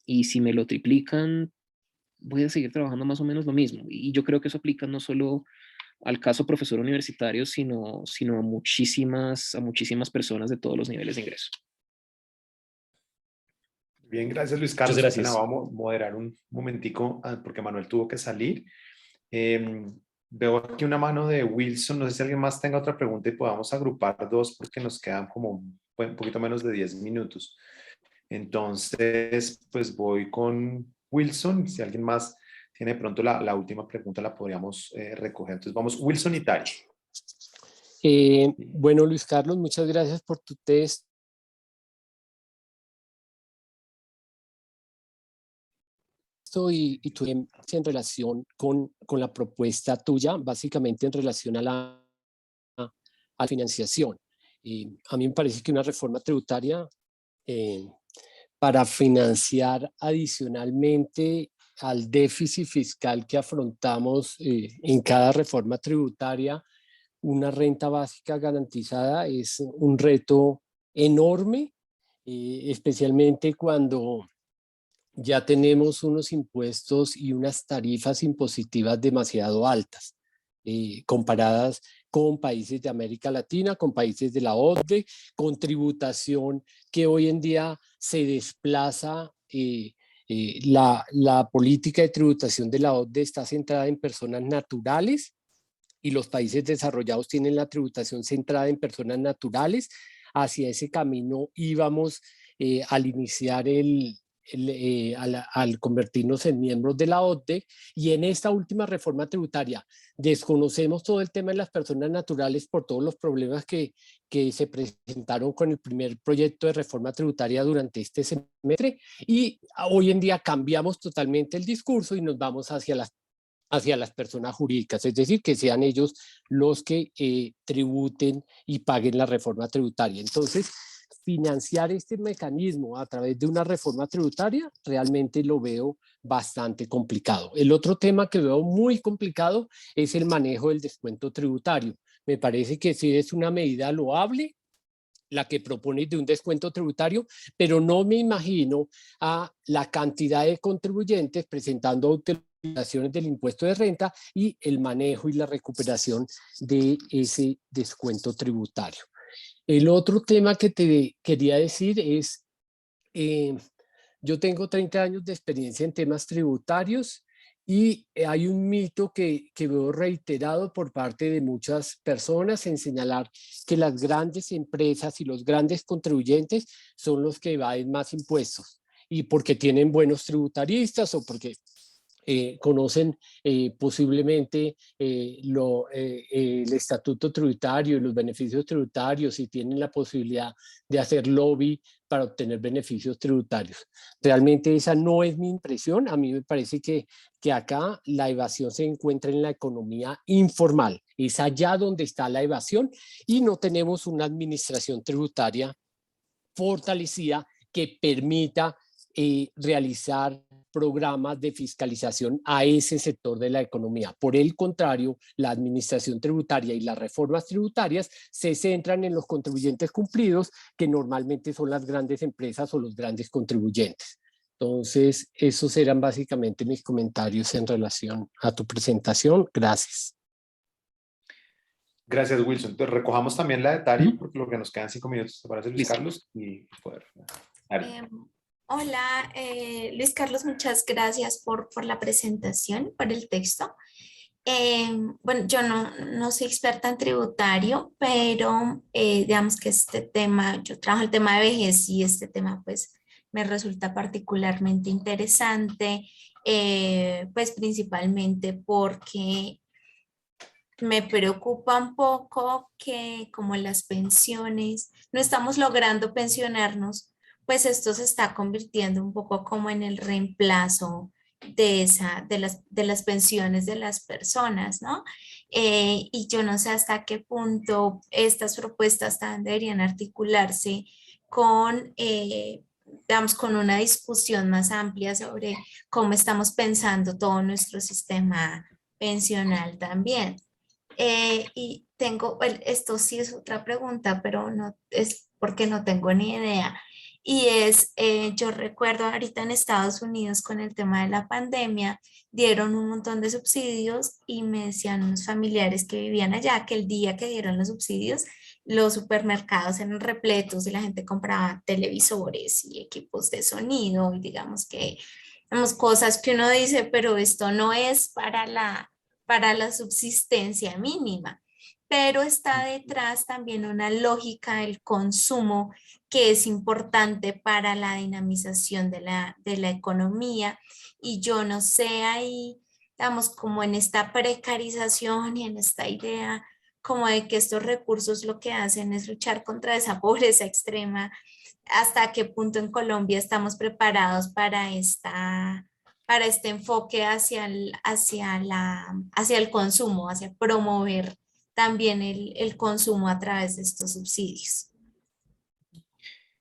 Y si me lo triplican, voy a seguir trabajando más o menos lo mismo. Y yo creo que eso aplica no solo al caso profesor universitario, sino a muchísimas personas de todos los niveles de ingreso. Bien, gracias Luis Muchas Carlos. Bueno, gracias. vamos a moderar un momentico porque Manuel tuvo que salir. Veo aquí una mano de Wilson. No sé si alguien más tenga otra pregunta y podamos agrupar dos porque nos quedan como un poquito menos de 10 minutos. Entonces, pues voy con Wilson. Si alguien más tiene de pronto la última pregunta, la podríamos recoger. Entonces vamos, Wilson y Tari. Bueno, Luis Carlos, muchas gracias por tu test. Y tu en relación con la propuesta tuya, básicamente en relación a la financiación. A mí me parece que una reforma tributaria para financiar adicionalmente al déficit fiscal que afrontamos en cada reforma tributaria, una renta básica garantizada es un reto enorme, especialmente cuando ya tenemos unos impuestos y unas tarifas impositivas demasiado altas. comparadas con países de América Latina, con países de la OCDE, con tributación que hoy en día se desplaza. La política de tributación de la OCDE está centrada en personas naturales y los países desarrollados tienen la tributación centrada en personas naturales. Hacia ese camino íbamos al iniciar al convertirnos en miembros de la OCDE, y en esta última reforma tributaria desconocemos todo el tema de las personas naturales por todos los problemas que se presentaron con el primer proyecto de reforma tributaria durante este semestre, y hoy en día cambiamos totalmente el discurso y nos vamos hacia las personas jurídicas, es decir, que sean ellos los que tributen y paguen la reforma tributaria. Entonces, financiar este mecanismo a través de una reforma tributaria realmente lo veo bastante complicado. El otro tema que veo muy complicado es el manejo del descuento tributario. Me parece que sí es una medida loable la que propone de un descuento tributario, pero no me imagino a la cantidad de contribuyentes presentando autorizaciones del impuesto de renta y el manejo y la recuperación de ese descuento tributario. El otro tema que te quería decir es, yo tengo 30 años de experiencia en temas tributarios y hay un mito que veo reiterado por parte de muchas personas en señalar que las grandes empresas y los grandes contribuyentes son los que evaden más impuestos, y porque tienen buenos tributaristas o porque conocen posiblemente el estatuto tributario y los beneficios tributarios y tienen la posibilidad de hacer lobby para obtener beneficios tributarios. Realmente esa no es mi impresión. A mí me parece que acá la evasión se encuentra en la economía informal. Es allá donde está la evasión, y no tenemos una administración tributaria fortalecida que permita realizar programas de fiscalización a ese sector de la economía. Por el contrario, la administración tributaria y las reformas tributarias se centran en los contribuyentes cumplidos, que normalmente son las grandes empresas o los grandes contribuyentes. Entonces, esos eran básicamente mis comentarios en relación a tu presentación. Gracias. Gracias, Wilson. Entonces, recojamos también la de Tari, porque lo que nos quedan 5 minutos, ¿te parece, Luis Listo. Carlos? Y poder. Hola, Luis Carlos, muchas gracias por la presentación, por el texto. Bueno, yo no soy experta en tributario, pero digamos que este tema, yo trabajo el tema de vejez y este tema pues me resulta particularmente interesante, pues principalmente porque me preocupa un poco que como las pensiones, no estamos logrando pensionarnos, pues esto se está convirtiendo un poco como en el reemplazo de las pensiones de las personas, ¿no? Y yo no sé hasta qué punto estas propuestas también deberían articularse con, digamos, con una discusión más amplia sobre cómo estamos pensando todo nuestro sistema pensional también. Y tengo, bueno, esto sí es otra pregunta, pero no es porque no tengo ni idea. Y es, yo recuerdo ahorita en Estados Unidos con el tema de la pandemia, dieron un montón de subsidios y me decían unos familiares que vivían allá que el día que dieron los subsidios, los supermercados eran repletos y la gente compraba televisores y equipos de sonido y digamos que, digamos, cosas que uno dice, pero esto no es para la subsistencia mínima, pero está detrás también una lógica del consumo que es importante para la dinamización de la economía, y yo no sé ahí, digamos, como en esta precarización y en esta idea como de que estos recursos lo que hacen es luchar contra esa pobreza extrema, hasta qué punto en Colombia estamos preparados para este enfoque hacia el consumo, hacia promover también el consumo a través de estos subsidios.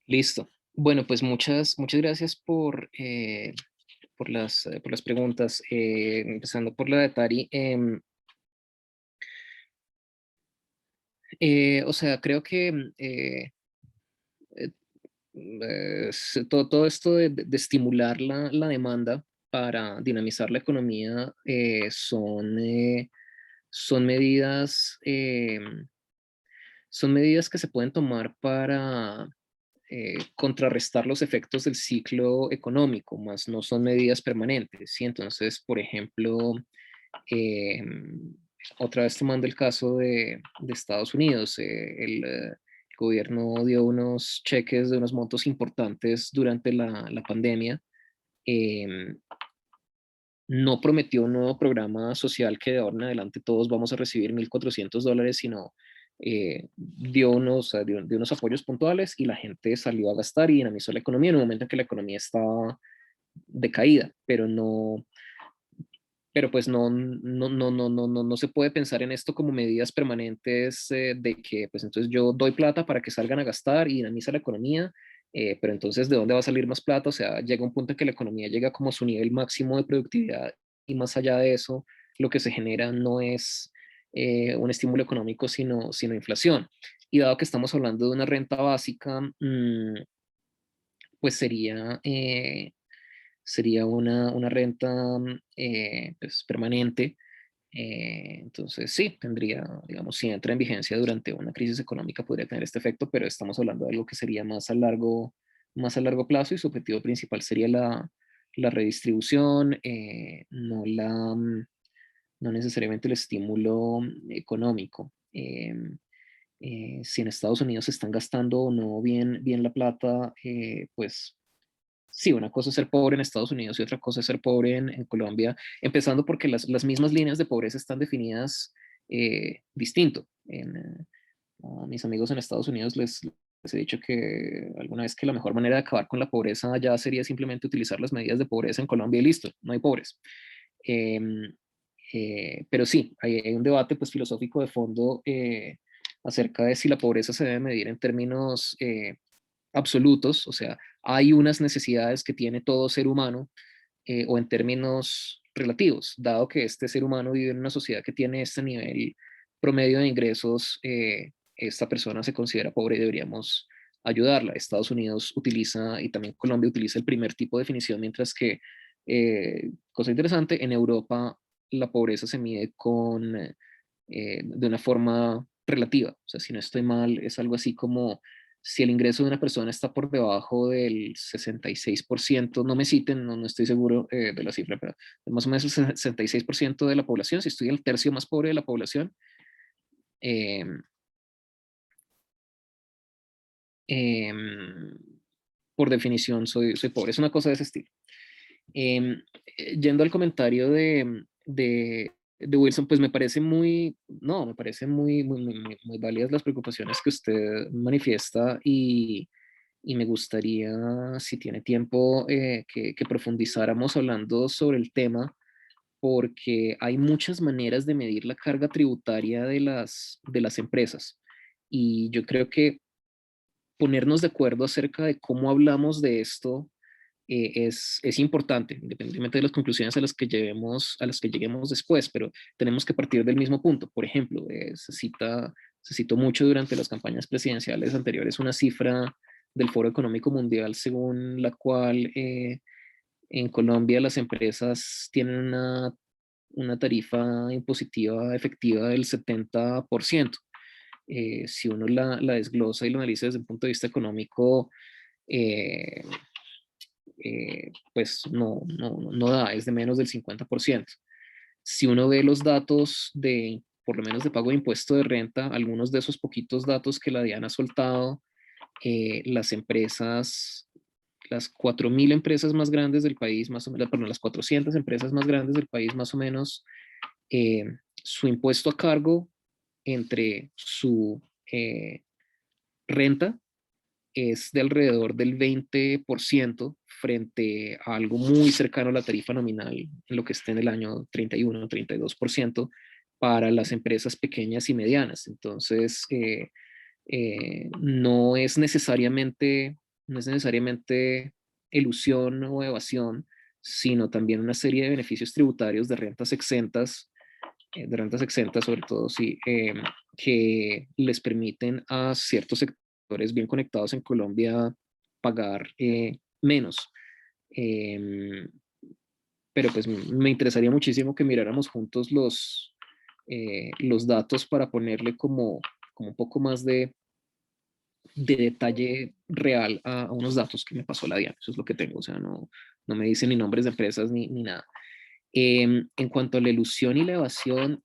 Listo. Bueno, pues muchas gracias por las preguntas. Empezando por la de Tari. O sea, creo que todo esto de estimular la demanda para dinamizar la economía son son medidas, son medidas que se pueden tomar para contrarrestar los efectos del ciclo económico, más no son medidas permanentes, ¿sí? Entonces, por ejemplo, otra vez tomando el caso de Estados Unidos, el gobierno dio unos cheques de unos montos importantes durante la pandemia. No prometió un nuevo programa social que de ahora en adelante todos vamos a recibir $1.400, sino dio unos apoyos puntuales y la gente salió a gastar y dinamizó la economía en un momento en que la economía estaba decaída, pero pues no se puede pensar en esto como medidas permanentes de que pues entonces yo doy plata para que salgan a gastar y dinamiza la economía, pero entonces ¿de dónde va a salir más plata? O sea, llega un punto en que la economía llega como a su nivel máximo de productividad y más allá de eso lo que se genera no es un estímulo económico sino inflación. Y dado que estamos hablando de una renta básica, pues sería una renta pues, permanente. Entonces, sí, tendría, digamos, si entra en vigencia durante una crisis económica, podría tener este efecto, pero estamos hablando de algo que sería más a largo plazo y su objetivo principal sería la redistribución, no necesariamente el estímulo económico. Si en Estados Unidos se están gastando o no bien la plata, pues sí, una cosa es ser pobre en Estados Unidos y otra cosa es ser pobre en Colombia, empezando porque las mismas líneas de pobreza están definidas distinto. A mis amigos en Estados Unidos les he dicho que alguna vez que la mejor manera de acabar con la pobreza ya sería simplemente utilizar las medidas de pobreza en Colombia y listo, no hay pobres. Em, pero sí, hay un debate pues, filosófico de fondo acerca de si la pobreza se debe medir en términos absolutos, o sea, hay unas necesidades que tiene todo ser humano, o en términos relativos, dado que este ser humano vive en una sociedad que tiene este nivel promedio de ingresos, esta persona se considera pobre y deberíamos ayudarla. Estados Unidos utiliza, y también Colombia utiliza el primer tipo de definición, mientras que, cosa interesante, en Europa la pobreza se mide de una forma relativa. O sea, si no estoy mal, es algo así como si el ingreso de una persona está por debajo del 66%, no me citen, no estoy seguro de la cifra, pero más o menos el 66% de la población, si estoy el tercio más pobre de la población, eh, eh, por definición soy pobre. Es una cosa de ese estilo. Yendo al comentario de Wilson, pues me parece me parece muy válidas las preocupaciones que usted manifiesta y me gustaría, si tiene tiempo, que profundizáramos hablando sobre el tema, porque hay muchas maneras de medir la carga tributaria de las empresas. Y yo creo que ponernos de acuerdo acerca de cómo hablamos de esto es importante, independientemente de las conclusiones a las que lleguemos después, pero tenemos que partir del mismo punto. Por ejemplo, se citó mucho durante las campañas presidenciales anteriores una cifra del Foro Económico Mundial según la cual en Colombia las empresas tienen una tarifa impositiva efectiva del 70%. Si uno la desglosa y la analiza desde un punto de vista económico, eh, pues no da, es de menos del 50%. Si uno ve los datos por lo menos de pago de impuesto de renta, algunos de esos poquitos datos que la DIAN ha soltado, las empresas, las 4.000 empresas más grandes del país, más o menos, perdón, las 400 empresas más grandes del país, más o menos, su impuesto a cargo entre su renta es de alrededor del 20% frente a algo muy cercano a la tarifa nominal, en lo que esté en el año 31 o 32% para las empresas pequeñas y medianas. Entonces, no es necesariamente elusión o evasión, sino también una serie de beneficios tributarios de rentas exentas sobre todo, sí, que les permiten a ciertos sectores bien conectados en Colombia pagar menos. Pero pues me interesaría muchísimo que miráramos juntos los datos para ponerle como un poco más de detalle real a unos datos que me pasó la DIAN. Eso es lo que tengo, o sea, no me dicen ni nombres de empresas ni nada. En cuanto a la ilusión y la evasión,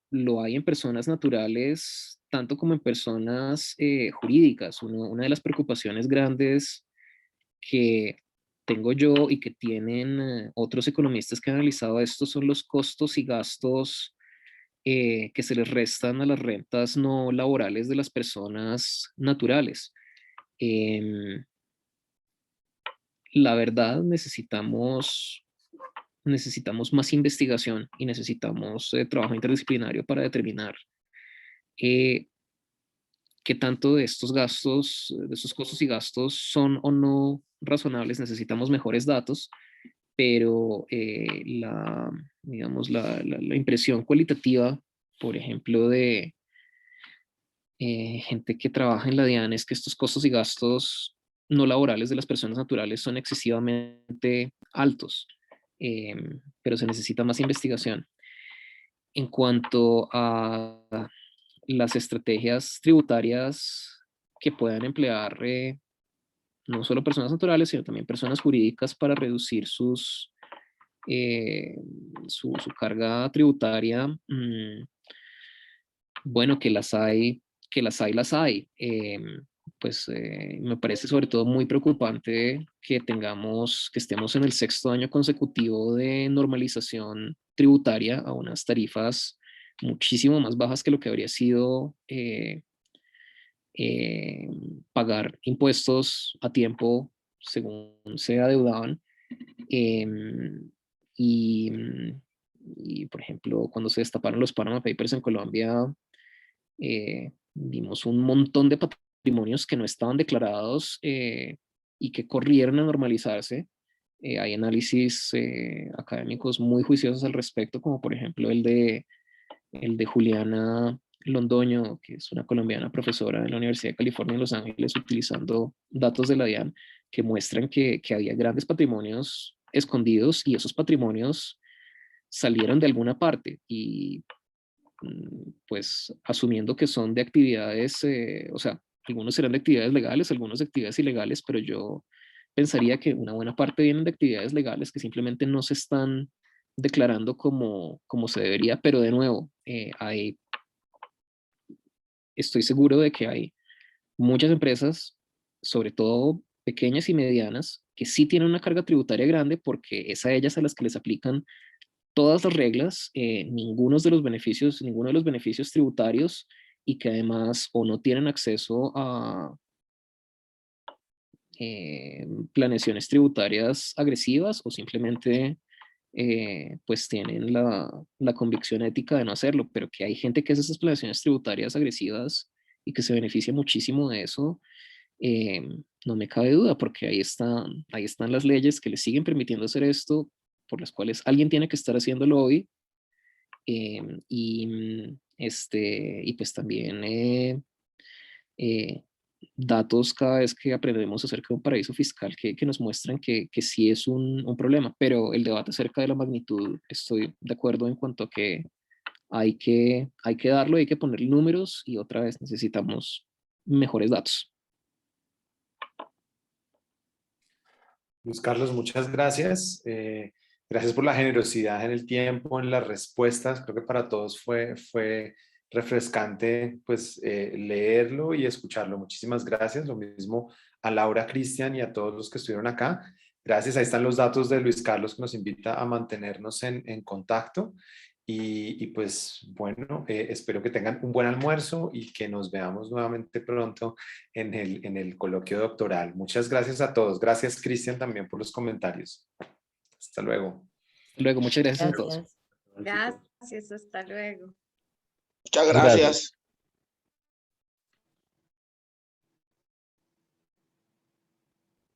lo hay en personas naturales, tanto como en personas jurídicas. Una de las preocupaciones grandes que tengo yo y que tienen otros economistas que han analizado esto son los costos y gastos que se les restan a las rentas no laborales de las personas naturales. La verdad, necesitamos más investigación y necesitamos trabajo interdisciplinario para determinar qué tanto de estos gastos, de estos costos y gastos son o no razonables. Necesitamos mejores datos, pero digamos, la impresión cualitativa, por ejemplo, de gente que trabaja en la DIAN es que estos costos y gastos no laborales de las personas naturales son excesivamente altos, pero se necesita más investigación. En cuanto a las estrategias tributarias que puedan emplear no solo personas naturales, sino también personas jurídicas para reducir su carga tributaria, bueno, que las hay. Pues me parece sobre todo muy preocupante que estemos en el 6º año consecutivo de normalización tributaria a unas tarifas muchísimo más bajas que lo que habría sido pagar impuestos a tiempo según se adeudaban. Y, por ejemplo, cuando se destaparon los Panama Papers en Colombia, vimos un montón de patrimonios que no estaban declarados y que corrieron a normalizarse. Hay análisis académicos muy juiciosos al respecto, como por ejemplo el de Juliana Londoño, que es una colombiana profesora en la Universidad de California en Los Ángeles, utilizando datos de la DIAN que muestran que había grandes patrimonios escondidos y esos patrimonios salieron de alguna parte y pues asumiendo que son de actividades, o sea, algunos serán de actividades legales, algunos de actividades ilegales, pero yo pensaría que una buena parte vienen de actividades legales que simplemente no se están declarando como se debería, pero de nuevo, estoy seguro de que hay muchas empresas, sobre todo pequeñas y medianas, que sí tienen una carga tributaria grande porque es a ellas a las que les aplican todas las reglas, ninguno de los beneficios tributarios, y que además o no tienen acceso a planeaciones tributarias agresivas o simplemente pues tienen la convicción ética de no hacerlo, pero que hay gente que hace esas planeaciones tributarias agresivas y que se beneficia muchísimo de eso. No me cabe duda, porque ahí están las leyes que les siguen permitiendo hacer esto, por las cuales alguien tiene que estar haciéndolo hoy. Y pues también datos cada vez que aprendemos acerca de un paraíso fiscal que nos muestran que sí es un problema, pero el debate acerca de la magnitud, estoy de acuerdo en cuanto a que hay que darlo, hay que poner números y otra vez necesitamos mejores datos. Luis Carlos, muchas gracias. Gracias por la generosidad en el tiempo, en las respuestas. Creo que para todos fue refrescante pues, leerlo y escucharlo. Muchísimas gracias. Lo mismo a Laura, Cristian y a todos los que estuvieron acá. Gracias. Ahí están los datos de Luis Carlos que nos invita a mantenernos en contacto. Y pues bueno, espero que tengan un buen almuerzo y que nos veamos nuevamente pronto en el coloquio doctoral. Muchas gracias a todos. Gracias, Cristian, también por los comentarios. Hasta luego. Luego, muchas gracias a todos. Gracias, hasta luego. Muchas gracias.